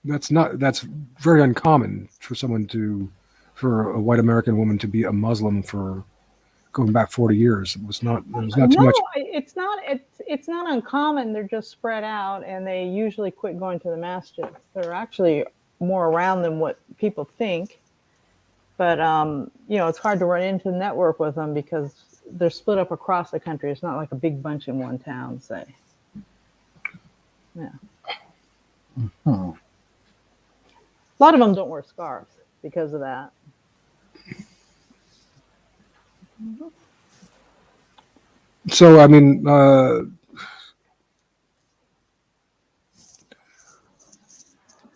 that's very uncommon for a white American woman to be a Muslim for going back 40 years. There's not too No, much. it's not uncommon. They're just spread out, and they usually quit going to the masjid. They're actually more around than what people think. But it's hard to run into the network with them because they're split up across the country. It's not like a big bunch in one town, say. Yeah. Hmm. A lot of them don't wear scarves because of that. Mm-hmm. So, I mean,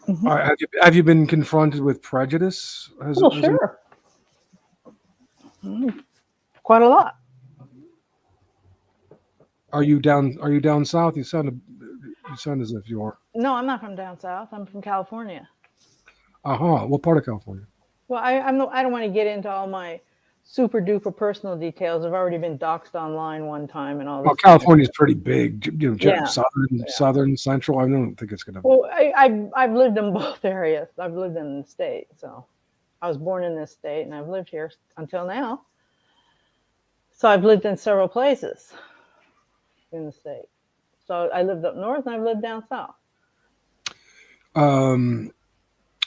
Mm-hmm. have you been confronted with prejudice? Sure. Quite a lot. Are you down south? You sound as if you are. No, I'm not from down south. I'm from California. Aha. What part of California? Well, I don't want to get into all my super duper personal details. I've already been doxxed online one time and all this. Well, California's pretty big. Yeah. Southern, central. I don't think it's gonna. Well, I've lived in both areas. I've lived in the state, so I was born in this state, and I've lived here until now. So I've lived in several places in the state. So I lived up north, and I've lived down south.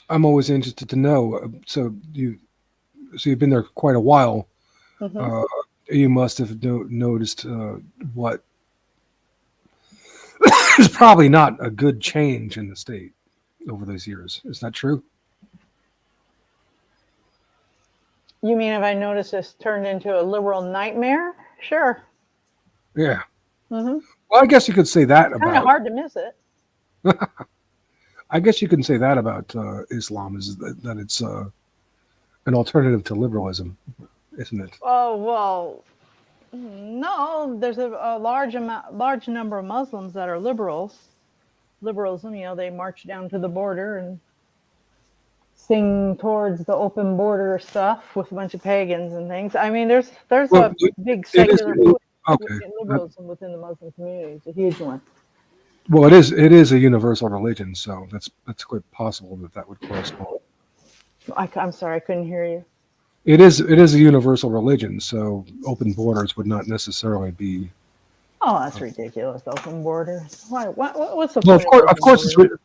I'm always interested to know. So you've been there quite a while. Mhm. You must have noticed what is probably not a good change in the state over those years. Is that true? You mean if I notice this turned into a liberal nightmare? Sure. Yeah. Mhm. Well, I guess you could say that Kind of about. hard to miss it. I guess you can say that about Islam is that it's an alternative to liberalism, isn't it? Oh well, no. There's a large number of Muslims that are liberals. Liberalism, they march down to the border and sing towards the open border stuff with a bunch of pagans and things. I mean, there's Well, a big it is secular push okay. in liberalism within the Muslim community. It's a huge one. Well, it is a universal religion, so that's quite possible that would correspond. I'm sorry, I couldn't hear you. It is a universal religion, so open borders would not necessarily be. Oh, that's ridiculous. Open borders. Why? What's the Well, point of of open course, it's borders?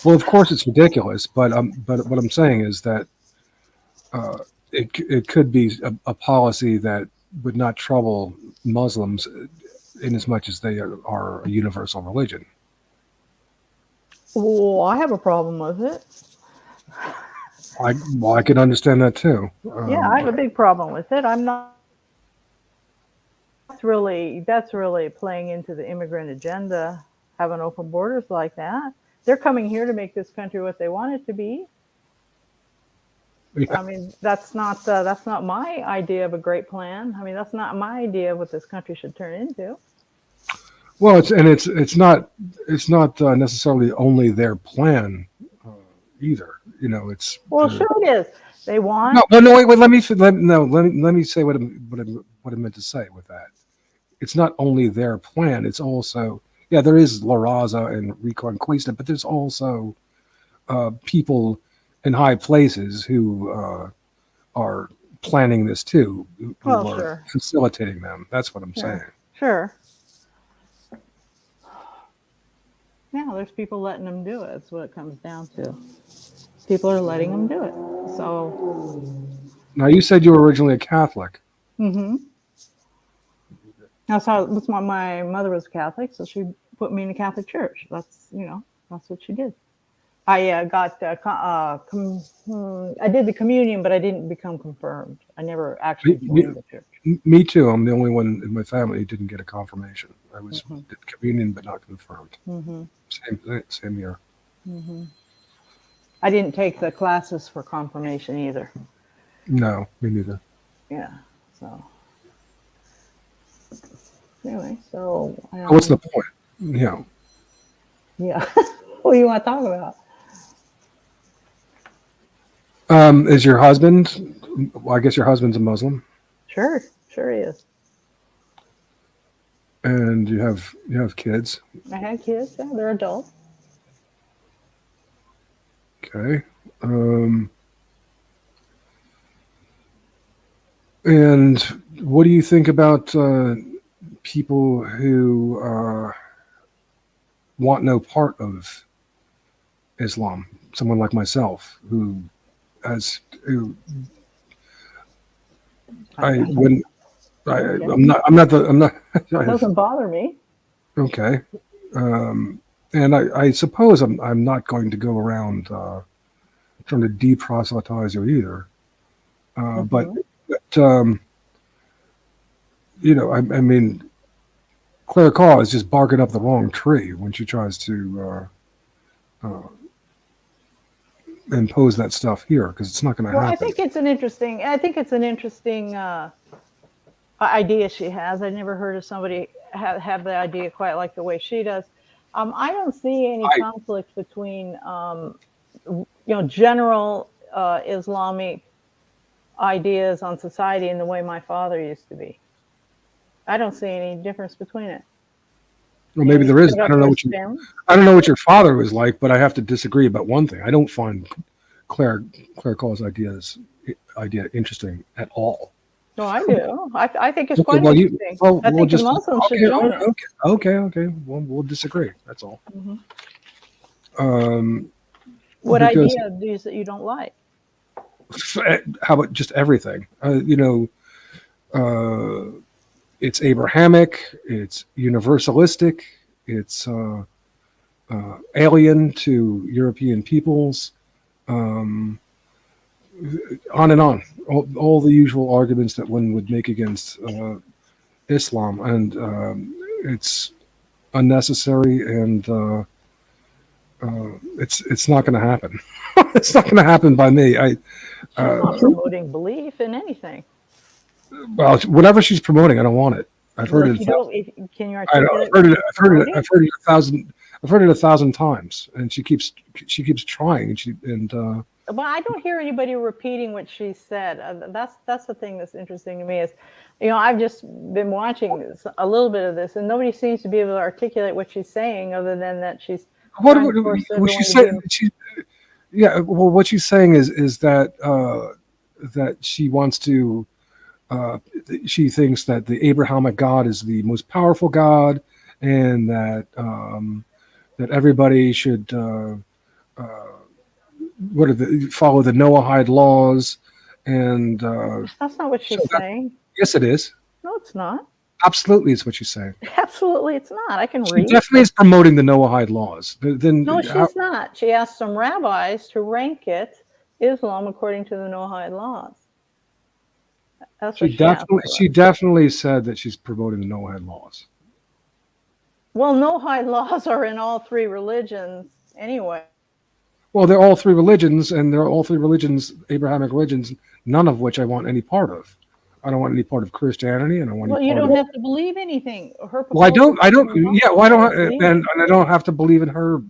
well, of course, it's ridiculous. But what I'm saying is that it could be a policy that would not trouble Muslims in as much as they are a universal religion. Well, I have a problem with it. I can understand that too. Yeah, I have a big problem with it. I'm not. That's really playing into the immigrant agenda. Having open borders like that, they're coming here to make this country what they want it to be. Yeah. I mean, that's not my idea of a great plan. I mean, that's not my idea of what this country should turn into. Well, it's not necessarily only their plan either. It's Well, sure it is. They want. no. Wait. Let me say what I meant to say with that. It's not only their plan. It's also there is La Raza and Reconquista, but there's also people in high places who are planning this too, who Well, are sure, facilitating them. That's what I'm saying. sure. Yeah, there's people letting them do it. That's what it comes down to. People are letting them do it. So, Now, you said you were originally a Catholic. hmm that's why my mother was Catholic, so she put me in a Catholic church. That's what she did. I I did the communion, but I didn't become confirmed. I never actually Me, joined the church. me too. I'm the only one in my family who didn't get a confirmation. I was hmm did communion, but not confirmed. hmm Same year. hmm I didn't take the classes for confirmation either. No, me neither. Yeah. So anyway, so What's the point? yeah. What do you want to talk about? Is your husband? Well, I guess your husband's a Muslim, Sure, sure he is. and you have kids. I had kids. Yeah, they're adults. Okay. And what do you think about people who want no part of Islam? Someone like myself, who I when Okay. I'm not It doesn't bother me. okay. And I suppose I'm not going to go around trying to deproselytize you either. But hmm I mean, Claire Caw is just barking up the wrong tree when she tries to impose that stuff here, because it's not going to Well, I happen. think it's an interesting. I think it's an interesting idea she has. I never heard of somebody have the idea quite like the way she does. I don't see any I conflict between general Islamic ideas on society and the way my father used to be. I don't see any difference between it. Well, maybe He there is. stood I up don't for know his what you. family. I don't know what your father was like, but I have to disagree about one thing. I don't find Claire Call's idea interesting at all. No, I do. I think it's Okay, quite well, interesting. I we'll think the just Muslims should okay, join it. okay. Well, we'll disagree. That's all. hmm Um, What because idea do you don't like? How about just everything? It's Abrahamic, it's universalistic, it's alien to European peoples, um, on and on. All the usual arguments that one would make against Islam, and it's unnecessary, and it's not going to happen. It's not going to happen by me. She's not promoting belief in anything. Well, whatever she's promoting, I don't want it. I've heard it. Can you I've articulate? heard it. I've heard it 1,000. I've heard it 1,000 times, and she keeps trying, But I don't hear anybody repeating what she said. That's the thing that's interesting to me is, I've just been watching a little bit of this, and nobody seems to be able to articulate what she's saying, other than that she's. What she said? Yeah. Well, what she's saying is that that she wants to. She thinks that the Abrahamic God is the most powerful God, and that that everybody should follow the Noahide laws, and that's not what she's saying. Yes, it is. No, it's not. Absolutely, it's what she's saying. Absolutely, it's not. I can read. She definitely is promoting the Noahide laws. No, she's not. She asked some rabbis to rank it Islam according to the Noahide laws. That's what she definitely said that she's promoting the Noahide laws. Well, Noahide laws are in all three religions anyway. Well, they're all three religions, and they're all three religions, Abrahamic religions, none of which I want any part of. I don't want any part of Christianity, and I want. Well, you don't have to believe anything. Well, I don't. Yeah, well, I don't. And I don't have to believe in her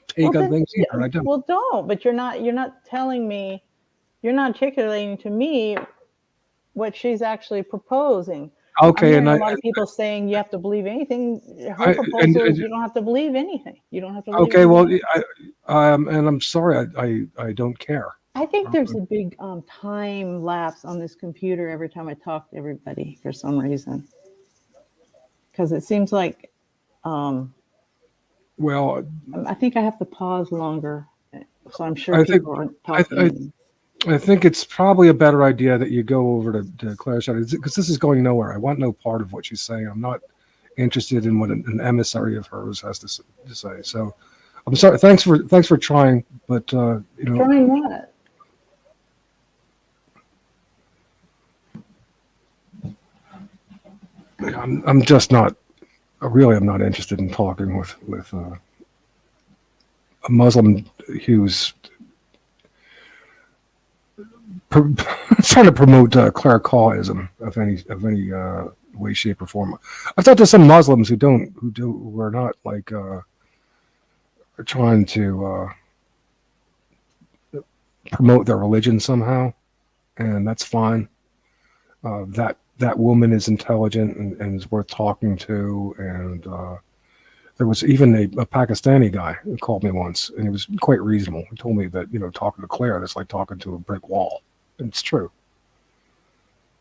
take on things either. I don't. Well, don't. But you're not telling me. You're not articulating to me what she's actually proposing. Okay, and a lot of people saying you have to believe anything. Her proposal is you don't have to believe anything. You don't have to. Believe anything. Well, and I'm sorry, I don't care. I think there's a big time lapse on this computer every time I talk to everybody for some reason, because it seems like. Well, I think I have to pause longer, so I'm sure people aren't talking. I think it's probably a better idea that you go over to Claire's chat, because this is going nowhere. I want no part of what she's saying. I'm not interested in what an emissary of hers has to say. So, I'm sorry. Thanks for trying, but trying what? I'm just not. Really, I'm not interested in talking with a Muslim who's trying to promote clericalism of any way, shape, or form. I've talked to some Muslims who are not like trying to promote their religion somehow, and that's fine. That woman is intelligent and is worth talking to, and there was even a Pakistani guy who called me once, and he was quite reasonable. He told me that talking to Claire, that's like talking to a brick wall. And it's true.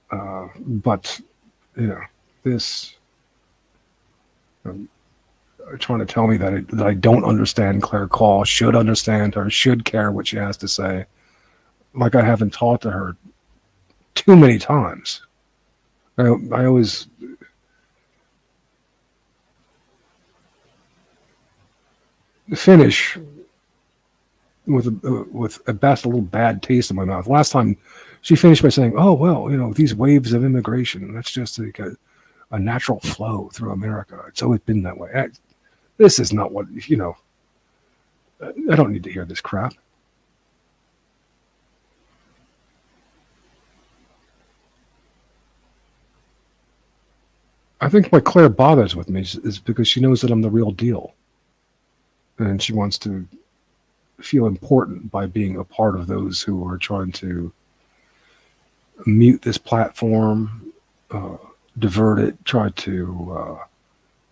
But this trying to tell me that I don't understand Claire Call, should understand her, should care what she has to say, like I haven't talked to her too many times. I always finish with at best a little bad taste in my mouth. Last time she finished by saying, "Oh well, these waves of immigration, that's just like a natural flow through America. It's always been that way." This is not what I don't need to hear this crap. I think why Claire bothers with me is because she knows that I'm the real deal, and she wants to feel important by being a part of those who are trying to mute this platform, divert it, try to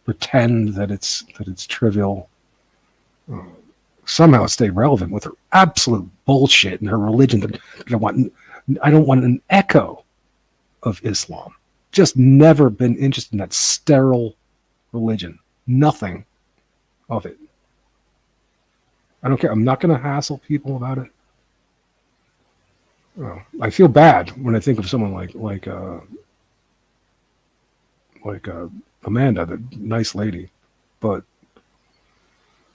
pretend that it's trivial, somehow stay relevant with her absolute bullshit and her religion. That I don't want an echo of Islam. Just never been interested in that sterile religion. Nothing of it. I don't care. I'm not going to hassle people about it. I feel bad when I think of someone like Amanda, the nice lady, but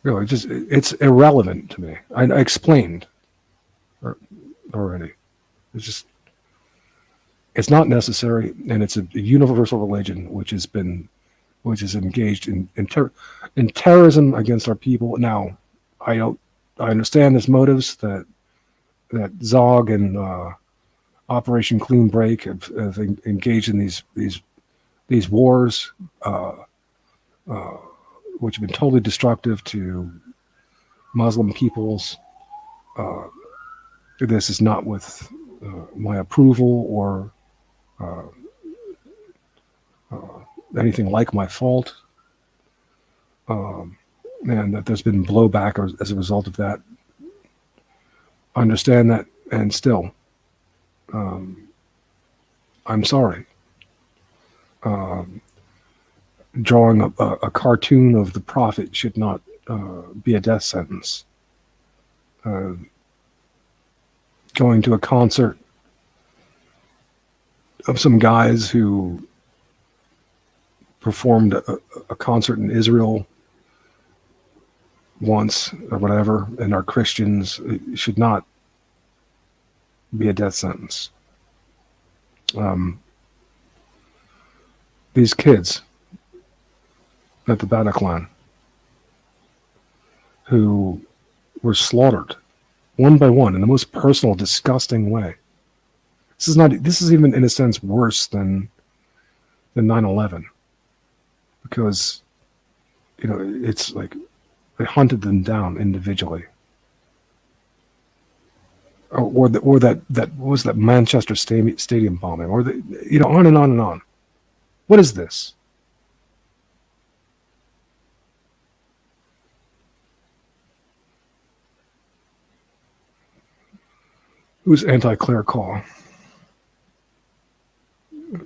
really, it's irrelevant to me. I explained already. It's just it's not necessary, and it's a universal religion which is engaged in terrorism against our people. Now, I understand there's motives that Zog and Operation Clean Break have engaged in these wars, which have been totally destructive to Muslim peoples. This is not with my approval or anything like my fault, and that there's been blowback as a result of that. I understand that, and still, I'm sorry. Drawing a cartoon of the prophet should not be a death sentence. Going to a concert of some guys who performed a concert in Israel once or whatever, and are Christians, it should not be a death sentence. These kids at the Bataclan who were slaughtered one by one in the most personal, disgusting way. This is even in a sense worse than 9/11, because it's like they hunted them down individually. Or that what was that Manchester Stadium bombing, or on and on and on. What is this? Who's anti-clerical?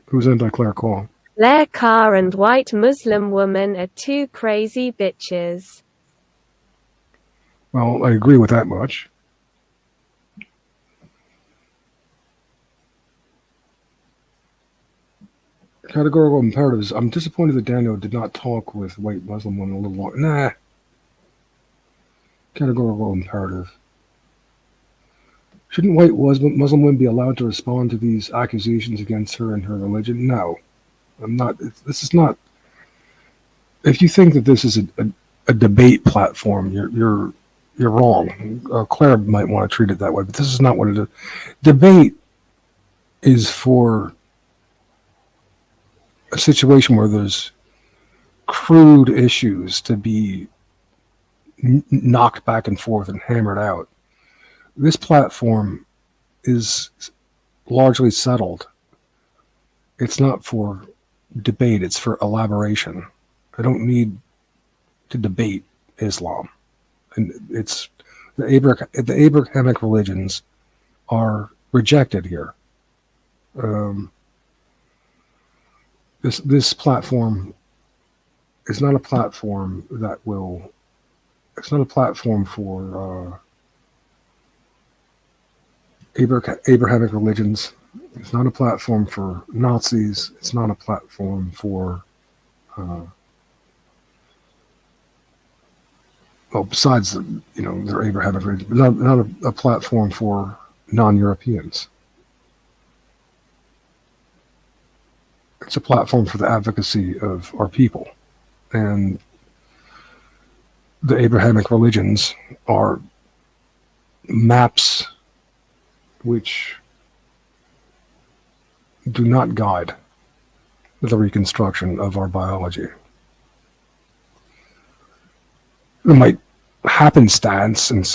Who's anti-clerical? Blair Carr and white Muslim woman are two crazy bitches. Well, I agree with that much. Categorical imperatives. I'm disappointed that Daniel did not talk with white Muslim woman a little longer. Nah. Categorical imperative. Shouldn't white Muslim women be allowed to respond to these accusations against her and her religion? No. I'm not. This is not. If you think that this is a debate platform, you're wrong. Claire might want to treat it that way, but this is not what it is. Debate is for a situation where there's crude issues to be knocked back and forth and hammered out. This platform is largely settled. It's not for debate, it's for elaboration. I don't need to debate Islam. And it's the Abrahamic religions are rejected here. This platform is not a platform that will. It's not a platform for Abrahamic religions. It's not a platform for Nazis. It's not a platform for. Besides their Abrahamic religion, but not a platform for non-Europeans. It's a platform for the advocacy of our people. And the Abrahamic religions are maps which do not guide the reconstruction of our biology. It might happenstance and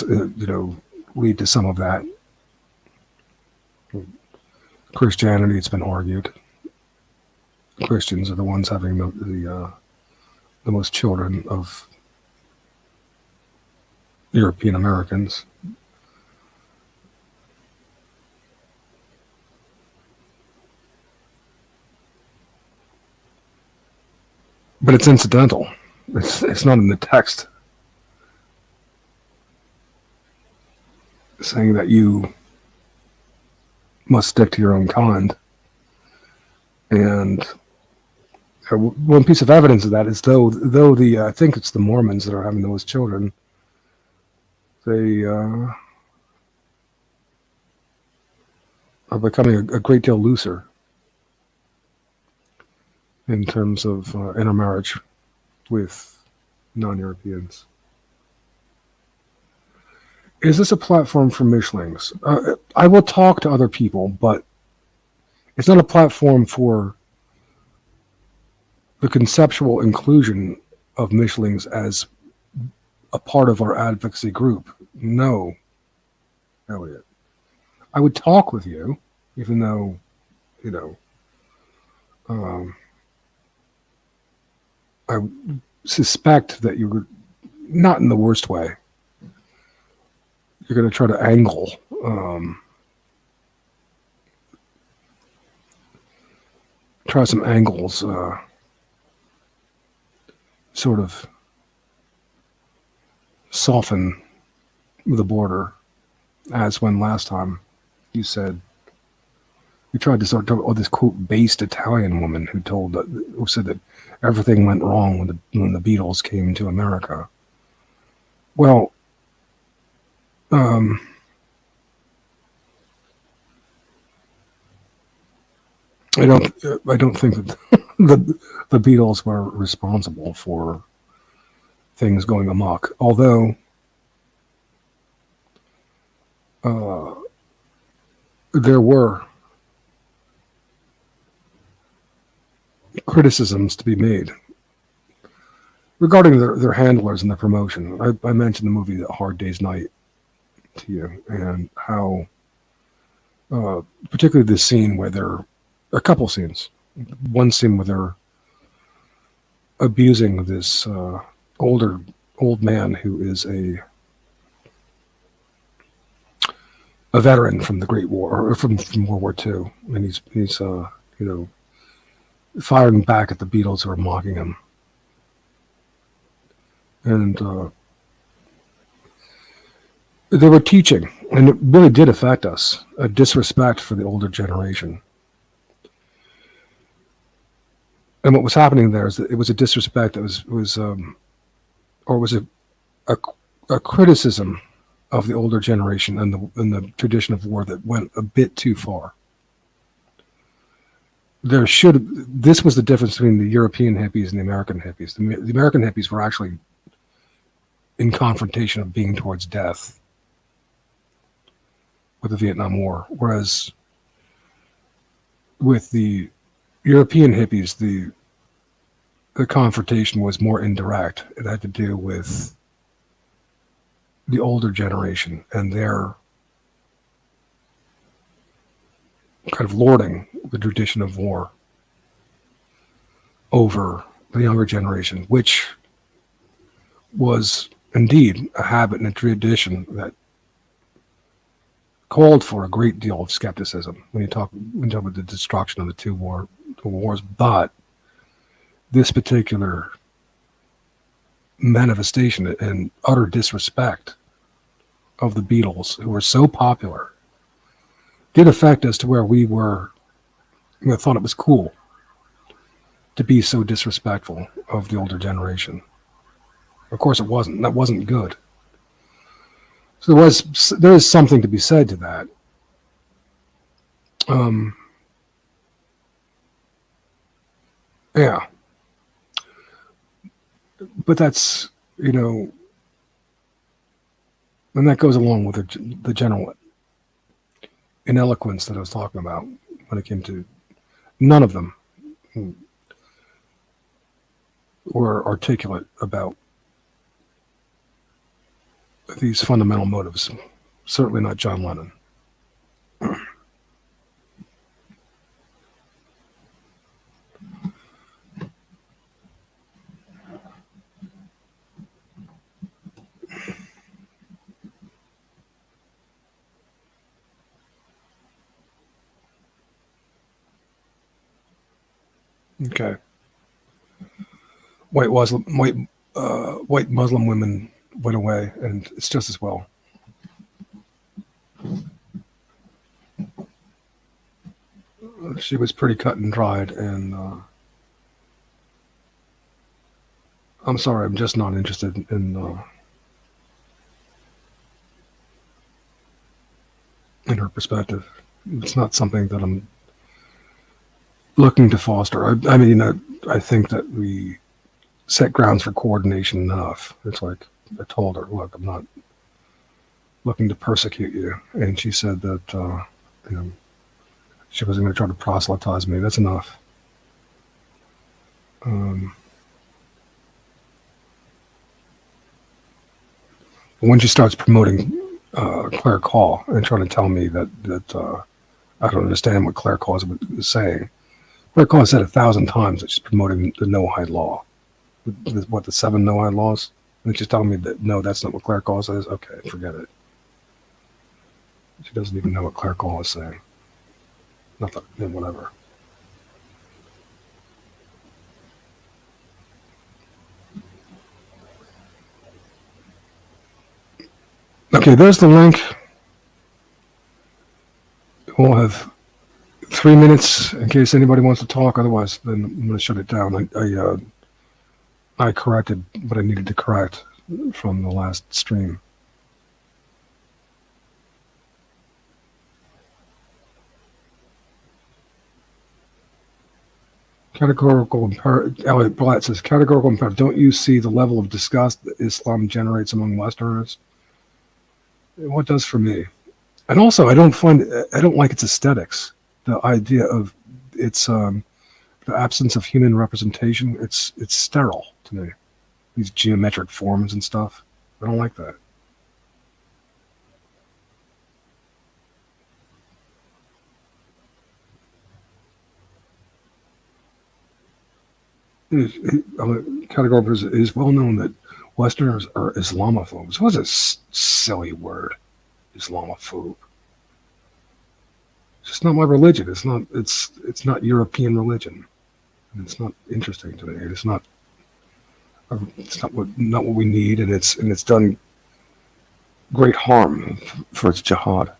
lead to some of that. Christianity, it's been argued, Christians are the ones having the most children of European Americans. But it's incidental. It's not in the text saying that you must stick to your own kind. And one piece of evidence of that is though the I think it's the Mormons that are having those children, they are becoming a great deal looser in terms of intermarriage with non-Europeans. Is this a platform for Mischlings? I will talk to other people, but it's not a platform for the conceptual inclusion of Mischlings as a part of our advocacy group. No, Elliot. I would talk with you, even though, I suspect that you're not in the worst way. You're going to try to angle try some angles, sort of soften the border, as when last time you said you tried to sort of this quote based Italian woman who said that everything went wrong when the Beatles came to America. Well, I don't think that the Beatles were responsible for things going amok, although there were criticisms to be made regarding their handlers and their promotion. I mentioned the movie A Hard Day's Night to you, and how particularly this scene where they're a couple scenes. One scene where they're abusing this old man who is a veteran from the Great War, or from World War II, and he's firing back at the Beatles who are mocking him. And they were teaching, and it really did affect us, a disrespect for the older generation. And what was happening there is that it was a disrespect that was a criticism of the older generation and the tradition of war that went a bit too far. This was the difference between the European hippies and the American hippies. The American hippies were actually in confrontation of being towards death with the Vietnam War, whereas with the European hippies, the confrontation was more indirect. It had to do with the older generation and their kind of lording the tradition of war over the younger generation, which was indeed a habit and a tradition that called for a great deal of skepticism when you talk about the destruction of the two wars. But this particular manifestation and utter disrespect of the Beatles, who were so popular, did affect us to where we were, thought it was cool to be so disrespectful of the older generation. Of course it wasn't. That wasn't good. So there is something to be said to that. Yeah. But that's, and that goes along with the general ineloquence that I was talking about when it came to none of them were articulate about these fundamental motives. Certainly not John Lennon. Okay. White Muslim women went away, and it's just as well. she was pretty cut and dried, and I'm sorry, I'm just not interested in her perspective. It's not something that I'm looking to foster. I mean, I think that we set grounds for coordination enough. It's like I told her, look, I'm not looking to persecute you, and she said that you know, she wasn't going to try to proselytize me. That's enough. When she starts promoting Claire Call and trying to tell me that I don't understand what Claire Call is saying. Claire Call said 1,000 times that she's promoting the no-hide law. What, the 7 no-hide laws? And she's telling me that, no, that's not what Claire Call says? Okay, forget it. She doesn't even know what Claire Call is saying. Not that, whatever. Okay, there's the link. We'll have 3 minutes in case anybody wants to talk. Otherwise, then I'm going to shut it down. I corrected what I needed to correct from the last stream. Categorical imperative. Elliot Blatt says, categorical imperative. Don't you see the level of disgust that Islam generates among Westerners? What does for me? And also, I don't like its aesthetics. The idea of its the absence of human representation. It's sterile to me. These geometric forms and stuff. I don't like that. Categorical it is well known that Westerners are Islamophobes. What's a silly word? Islamophobe. It's just not my religion. It's not European religion. And it's not interesting to me. It's not what we need, and it's done great harm for its jihad.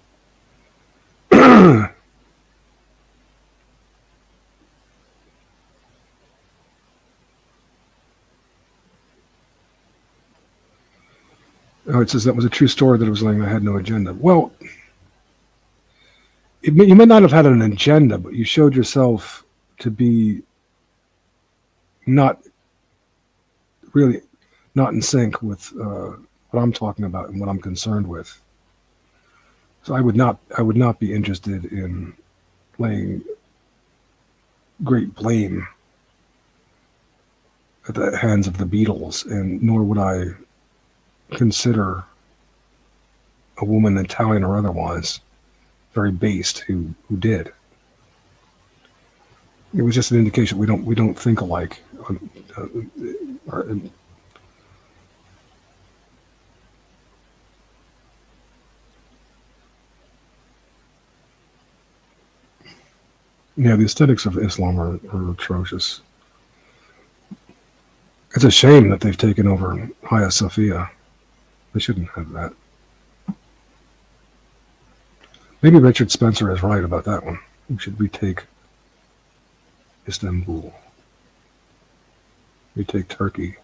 Oh, it says that was a true story that it was saying I had no agenda. Well, you may not have had an agenda, but you showed yourself to be not in sync with what I'm talking about and what I'm concerned with. So I would not be interested in laying great blame at the hands of the Beatles, and nor would I consider a woman, Italian or otherwise, very based who did. It was just an indication we don't think alike. Yeah, the aesthetics of Islam are atrocious. It's a shame that they've taken over Hagia Sophia. They shouldn't have that. Maybe Richard Spencer is right about that one. We should retake Istanbul. Retake Turkey.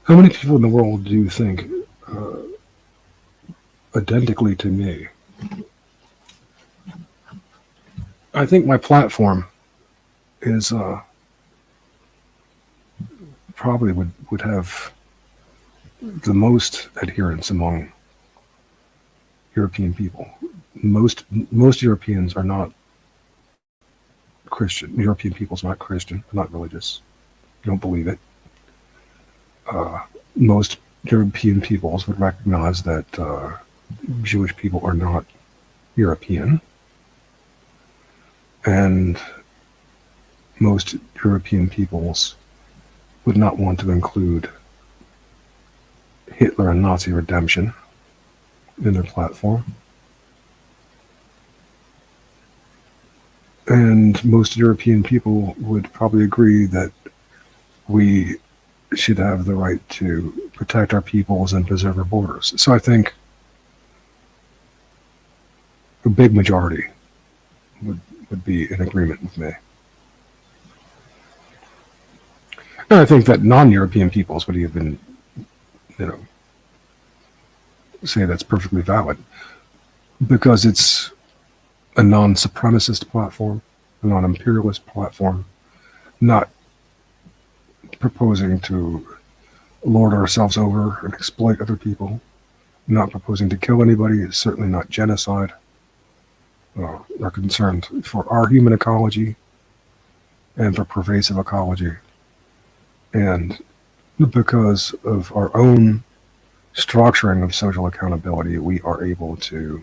How many people in the world do you think identically to me? I think my platform is probably would have the most adherents among European people. Most Europeans are not Christian. European people's not Christian, not religious. Don't believe it. Most European peoples would recognize that Jewish people are not European. And most European peoples would not want to include Hitler and Nazi redemption in their platform. And most European people would probably agree that we should have the right to protect our peoples and preserve our borders. So I think a big majority would be in agreement with me. And I think that non-European peoples would even, say that's perfectly valid, because it's a non-supremacist platform, a non-imperialist platform, not proposing to lord ourselves over and exploit other people, not proposing to kill anybody, it's certainly not genocide. Are concerned for our human ecology and for pervasive ecology. And because of our own structuring of social accountability, we are able to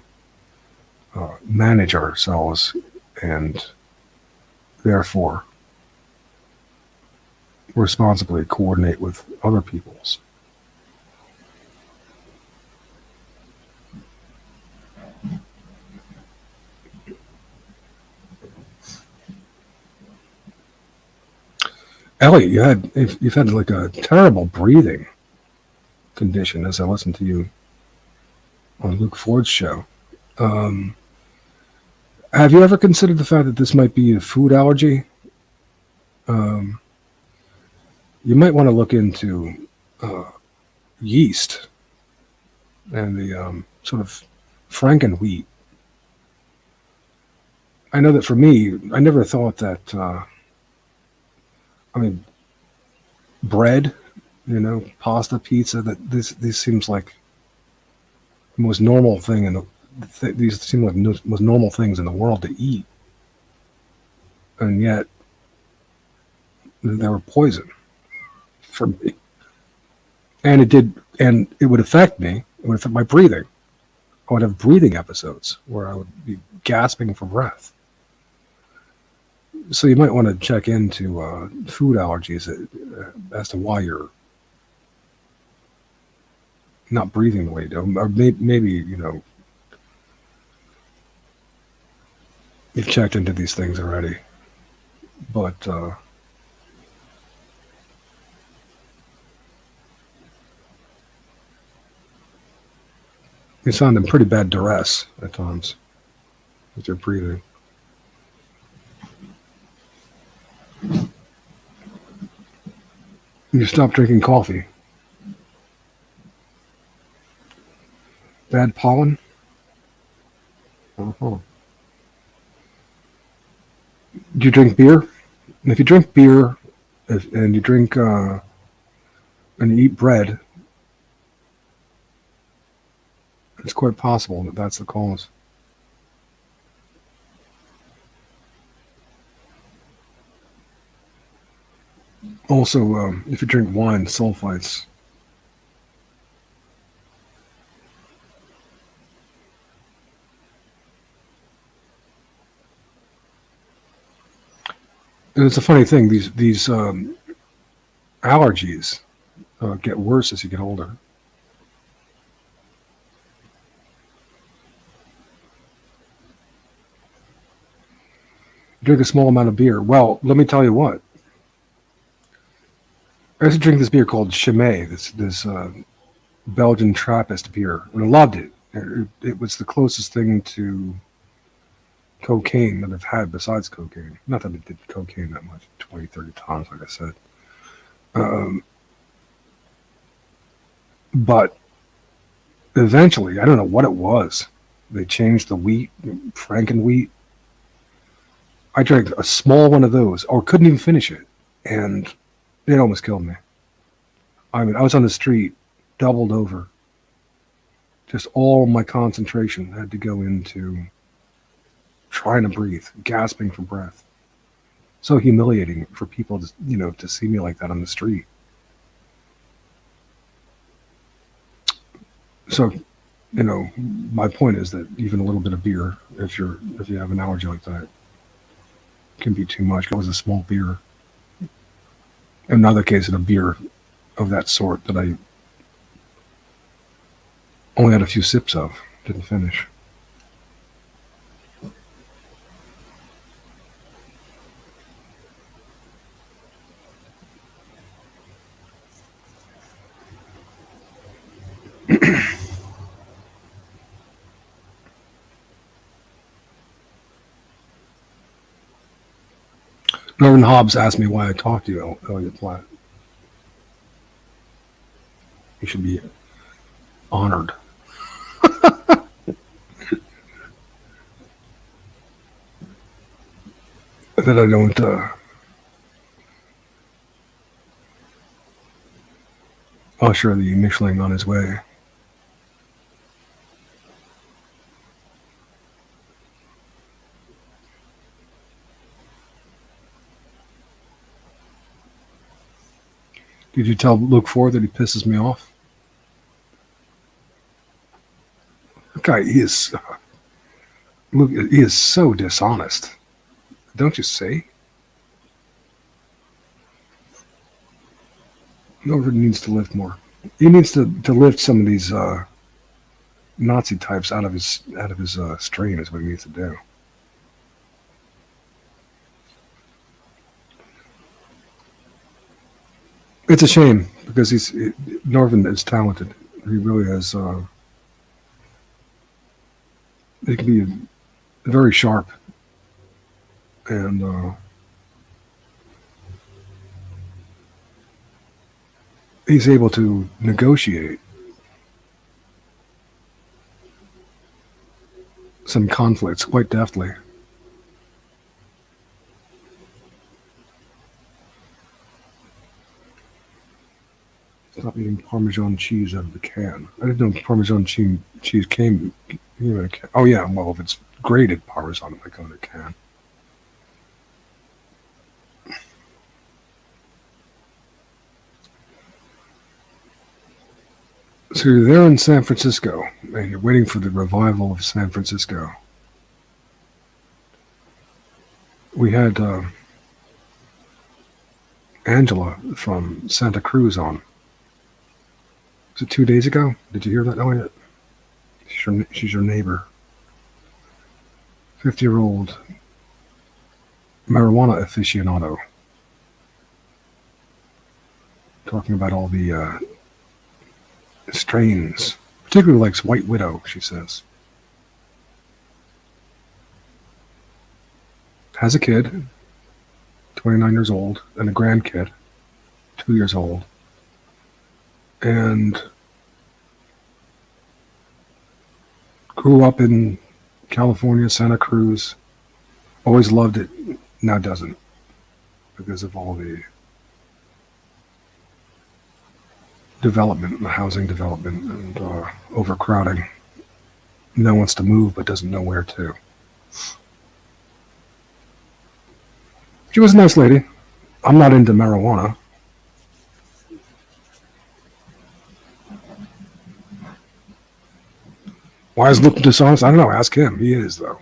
manage ourselves and therefore responsibly coordinate with other peoples. Ellie, you've had like a terrible breathing condition as I listened to you on Luke Ford's show. Have you ever considered the fact that this might be a food allergy? You might want to look into yeast and the sort of frankenwheat. I know that for me, I never thought that, bread, pasta, pizza, that this seems like the most normal thing these seem like the most normal things in the world to eat. And yet, they were poison for me. And it would affect me. It would affect my breathing. I would have breathing episodes where I would be gasping for breath. So you might want to check into food allergies as to why you're not breathing the way you do. Or maybe, you've checked into these things already. But you sound in pretty bad duress at times with your breathing. You stop drinking coffee. Bad pollen? Uh-huh. Do you drink beer? And if you drink beer and you drink and you eat bread, it's quite possible that that's the cause. Also, if you drink wine, sulfites. And it's a funny thing. These allergies get worse as you get older. Drink a small amount of beer. Well, let me tell you what. I used to drink this beer called Chimay, this Belgian Trappist beer, and I loved it. It was the closest thing to cocaine that I've had besides cocaine. Not that I did cocaine that much, 20, 30 times, like I said. But eventually, I don't know what it was. They changed the wheat, frankenwheat. I drank a small one of those, or couldn't even finish it, and it almost killed me. I was on the street, doubled over. Just all my concentration had to go into trying to breathe, gasping for breath. So humiliating for people to see me like that on the street. So, my point is that even a little bit of beer, if you have an allergy like that, can be too much. It was a small beer. Another case of a beer of that sort that I only had a few sips of, didn't finish. Norman Hobbs asked me why I talked to you, Elliot Platt. You should be honored. That I don't usher the Michelin on his way. Did you tell Luke Ford that he pisses me off? That guy is, Luke, he is so dishonest. Don't you see? Norwood needs to lift more. He needs to lift some of these Nazi types out of his stream is what he needs to do. It's a shame because Norvin is talented. He really has. He can be very sharp, and he's able to negotiate some conflicts quite deftly. Stop eating Parmesan cheese out of the can. I didn't know Parmesan cheese came in a can. Oh yeah, well if it's grated Parmesan, it might go in a can. So you're there in San Francisco, and you're waiting for the revival of San Francisco. We had Angela from Santa Cruz on. Was it 2 days ago? Did you hear that, Elliot? She's your neighbor. 50-year-old marijuana aficionado. Talking about all the strains. Particularly likes White Widow, she says. Has a kid, 29 years old, and a grandkid, 2 years old. And grew up in California, Santa Cruz. Always loved it. Now doesn't, because of all the development, the housing development, and overcrowding. Now wants to move, but doesn't know where to. She was a nice lady. I'm not into marijuana. Why is Luke dishonest? I don't know. Ask him. He is, though.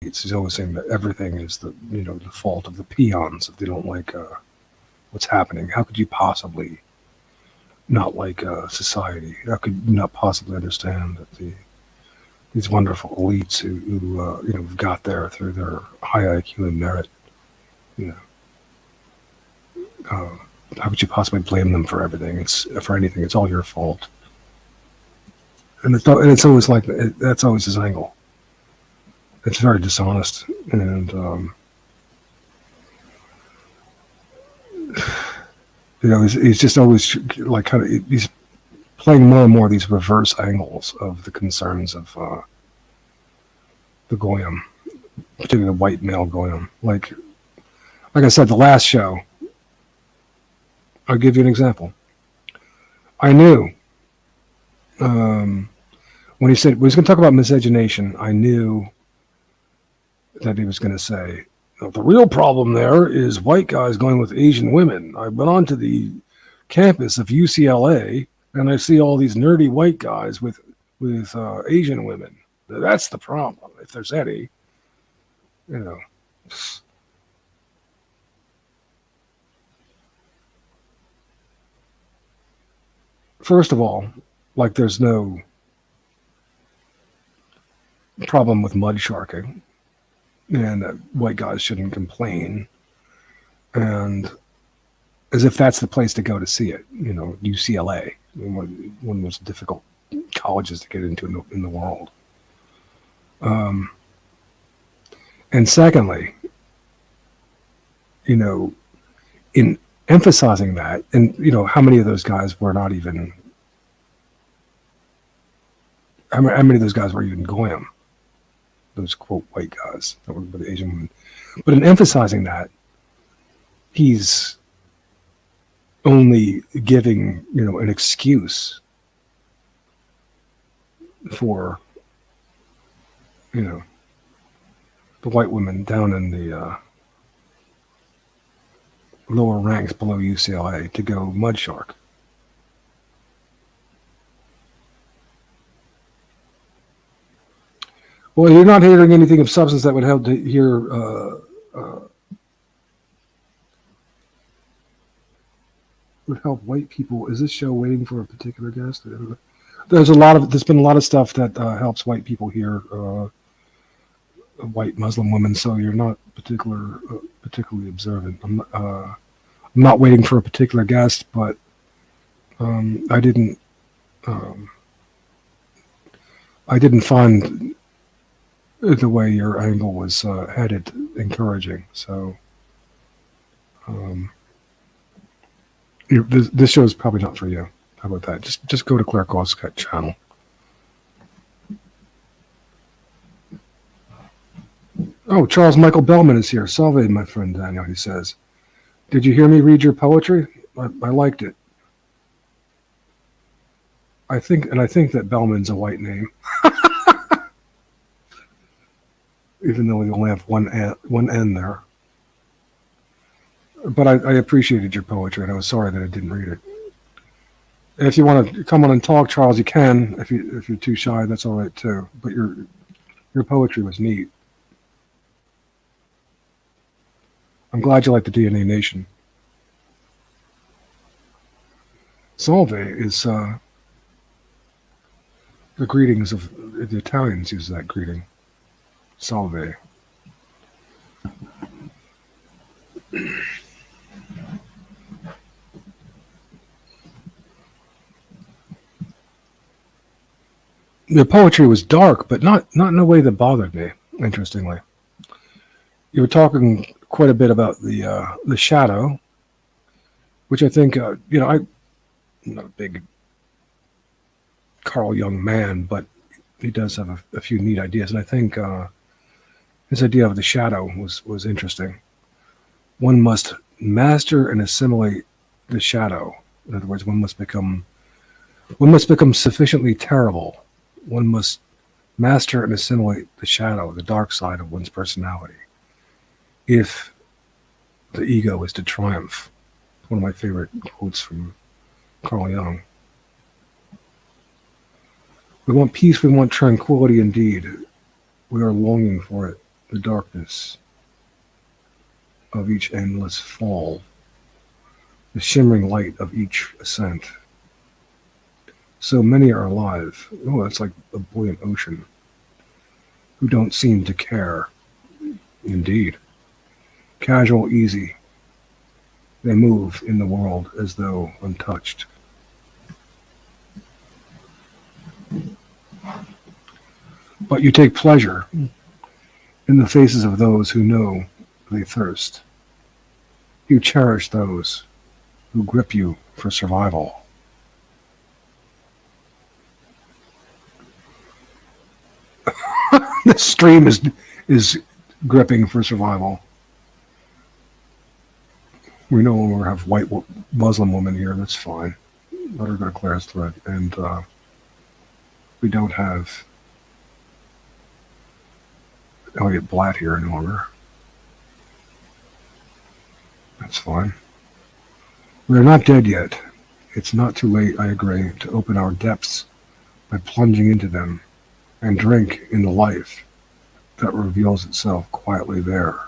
He's always saying that everything is the fault of the peons if they don't like what's happening. How could you possibly not like society? How could you not possibly understand that these wonderful elites who got there through their high IQ and merit? How could you possibly blame them for everything? It's for anything. It's all your fault. And it's always like that's always his angle. It's very dishonest, and he's just always like kind of he's playing more and more of these reverse angles of the concerns of the goyim, particularly the white male goyim. Like I said, the last show. I'll give you an example. I knew when he said he was going to talk about miscegenation, I knew that he was going to say, the real problem there is white guys going with Asian women. I went onto the campus of UCLA and I see all these nerdy white guys with Asian women. That's the problem, if there's any. first of all, like there's no problem with mud sharking, and that white guys shouldn't complain, and as if that's the place to go to see it. You know, UCLA, one of the most difficult colleges to get into in the world. And secondly, you know, in emphasizing that, and you know, how many of those guys were not even, how many of those guys were even goyim? Those quote white guys that were the Asian women. But in emphasizing that, he's only giving, you know, an excuse for, you know, the white women down in the lower ranks below UCLA to go mud shark. Well, you're not hearing anything of substance that would help to hear would help white people. Is this show waiting for a particular guest? There's been a lot of stuff that helps white people hear white Muslim women. So you're not particularly observant. I'm not waiting for a particular guest, but I didn't find the way your angle was headed encouraging. So this show is probably not for you. How about that? Just go to Claire Goss's channel. Oh, Charles Michael Bellman is here. Salve, my friend Daniel, he says. Did you hear me read your poetry? I liked it. I think that Bellman's a white name. Even though we only have one N there. But I appreciated your poetry, and I was sorry that I didn't read it. If you want to come on and talk, Charles, you can. If you're too shy, that's all right too. But your poetry was neat. I'm glad you like the DNA Nation. Salve is the greetings of the Italians use that greeting. Salve. The poetry was dark, but not in a way that bothered me. Interestingly, you were talking quite a bit about the shadow, which I think I'm not a big Carl Jung man, but he does have a few neat ideas, and I think his idea of the shadow was interesting. One must master and assimilate the shadow. In other words, one must become sufficiently terrible. One must master and assimilate the shadow, the dark side of one's personality, if the ego is to triumph. One of my favorite quotes from Carl Jung. We want peace, we want tranquility indeed. We are longing for it, the darkness of each endless fall, the shimmering light of each ascent. So many are alive. Oh, that's like a buoyant ocean, who don't seem to care. Indeed. Casual, easy. They move in the world as though untouched. But you take pleasure in the faces of those who know they thirst. You cherish those who grip you for survival. The stream is gripping for survival. We no longer have white Muslim women here. That's fine. Let her go to Claire's thread. And we don't have Elliot Blatt here any longer. That's fine. We are not dead yet. It's not too late, I agree, to open our depths by plunging into them and drink in the life that reveals itself quietly there.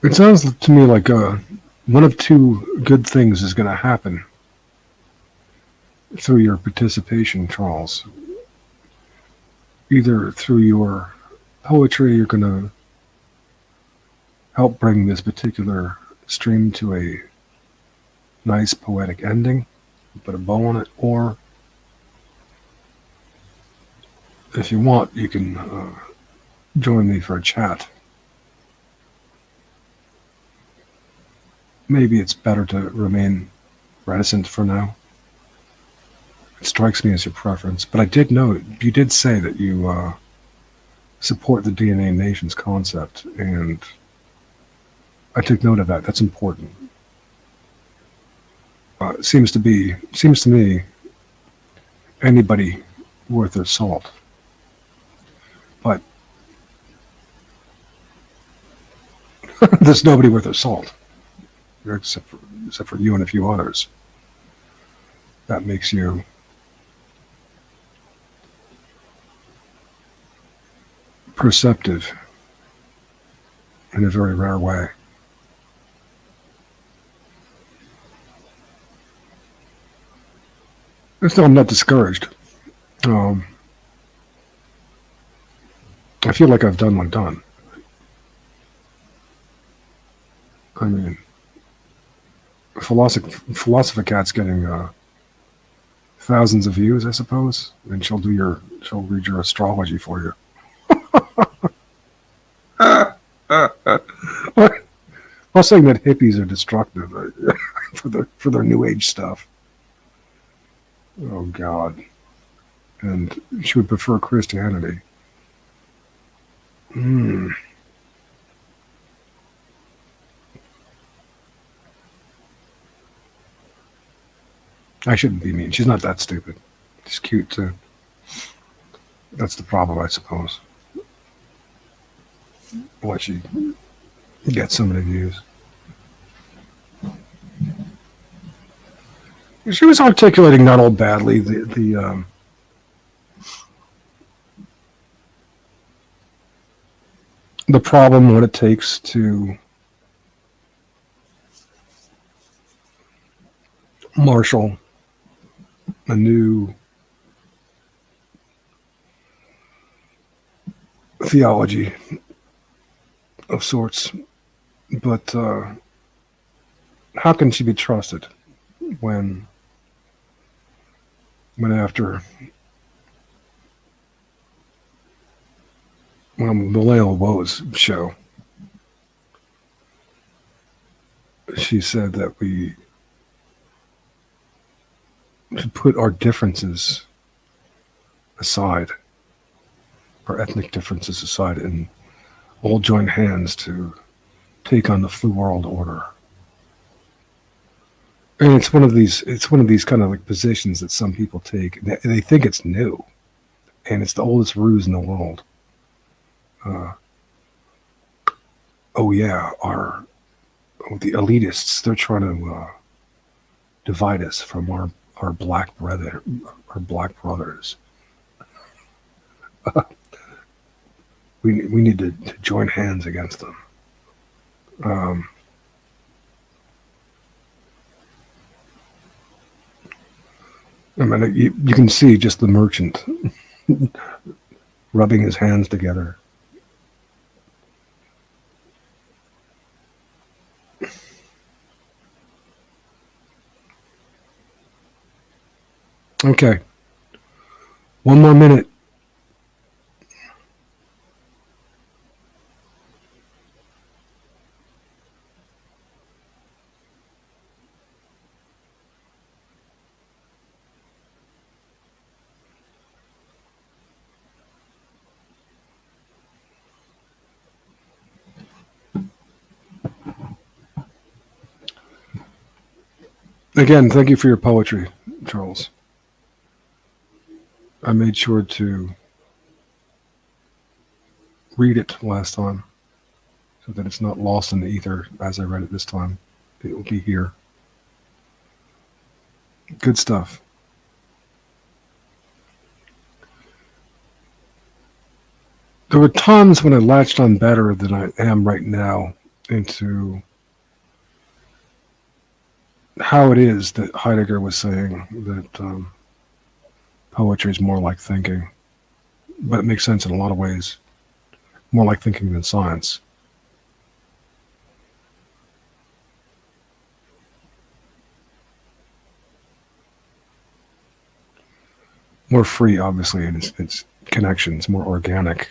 It sounds to me like one of two good things is going to happen through your participation, Charles. Either through your poetry, you're going to help bring this particular stream to a nice poetic ending, put a bow on it, or if you want, you can join me for a chat. Maybe it's better to remain reticent for now. It strikes me as your preference, but I did know you did say that you support the DNA nations concept, and I took note of that. That's important. It seems to me, anybody worth their salt. But there's nobody worth their salt, except for you and a few others. That makes you perceptive in a very rare way. Still, I'm not discouraged. I feel like I've done what's done. I mean, Philosopher-Cat's getting thousands of views, I suppose, and she'll read your astrology for you. I'm not saying that hippies are destructive for their new age stuff. Oh God. And she would prefer Christianity. I shouldn't be mean. She's not that stupid. She's cute too. That's the problem, I suppose. Why she gets so many views. She was articulating not all badly the problem, what it takes to marshal a new theology of sorts. But how can she be trusted when after Maleo Woe's show, she said that we should put our differences aside, our ethnic differences aside, and all join hands to take on the free world order. And it's one of these kind of like positions that some people take. They think it's new, and it's the oldest ruse in the world. The elitists, they're trying to divide us from our black brothers. We need to join hands against them. I mean, you can see just the merchant rubbing his hands together. Okay. One more minute. Again, thank you for your poetry, Charles. I made sure to read it last time so that it's not lost in the ether as I read it this time. It will be here. Good stuff. There were times when I latched on better than I am right now, into how it is that Heidegger was saying that poetry is more like thinking, but it makes sense in a lot of ways, more like thinking than science. More free, obviously, in its connections, more organic.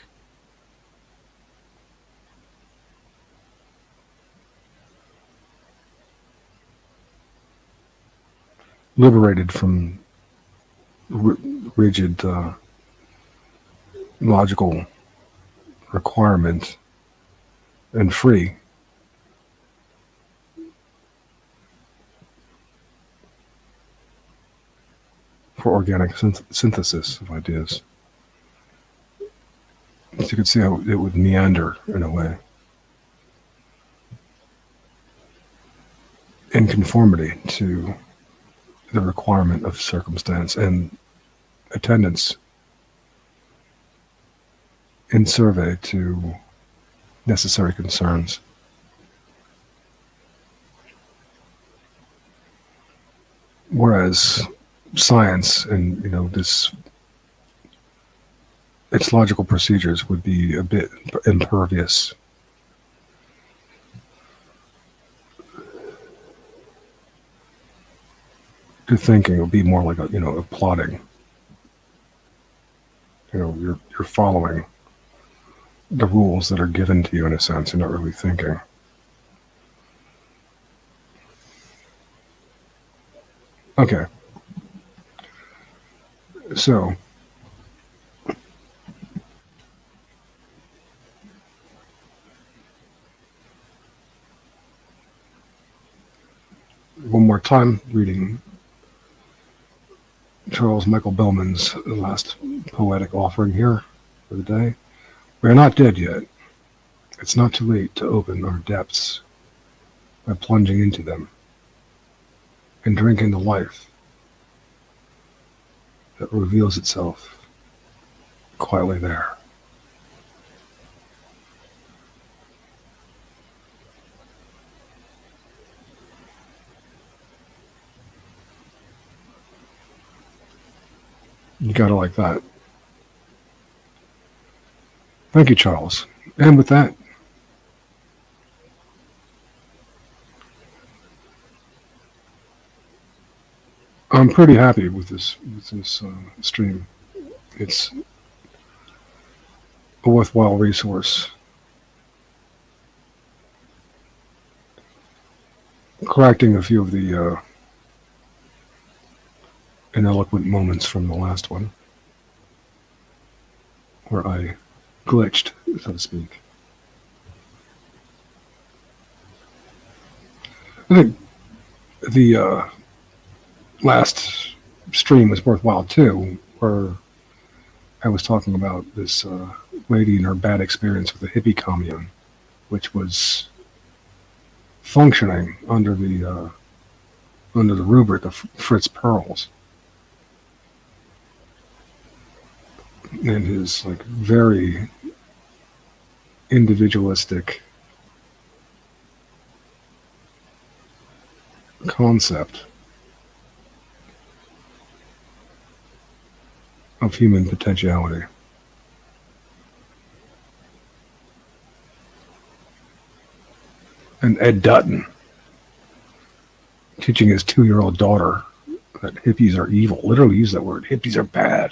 Liberated from rigid logical requirement, and free. For organic synthesis of ideas. So you could see how it would meander in a way. In conformity to the requirement of circumstance and attendance in survey to necessary concerns. Whereas science and its logical procedures would be a bit impervious. To thinking. It would be more like a plotting. You're following the rules that are given to you in a sense. You're not really thinking. Okay. So, one more time, reading Charles Michael Bellman's last poetic offering here for the day. We are not dead yet. It's not too late to open our depths by plunging into them and drinking the life that reveals itself quietly there. You gotta like that. Thank you, Charles. And with that, I'm pretty happy with this stream. It's a worthwhile resource. Correcting a few of the ineloquent moments from the last one, where I glitched, so to speak. I think the last stream was worthwhile too, where I was talking about this lady and her bad experience with the hippie commune, which was functioning under the rubric of Fritz Perls and his very individualistic concept of human potentiality. And Ed Dutton teaching his 2-year-old daughter that hippies are evil. Literally used that word. Hippies are bad.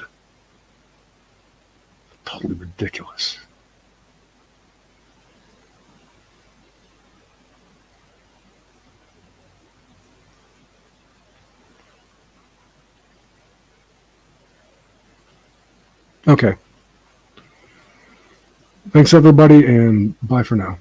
Totally ridiculous. Okay. Thanks, everybody, and bye for now.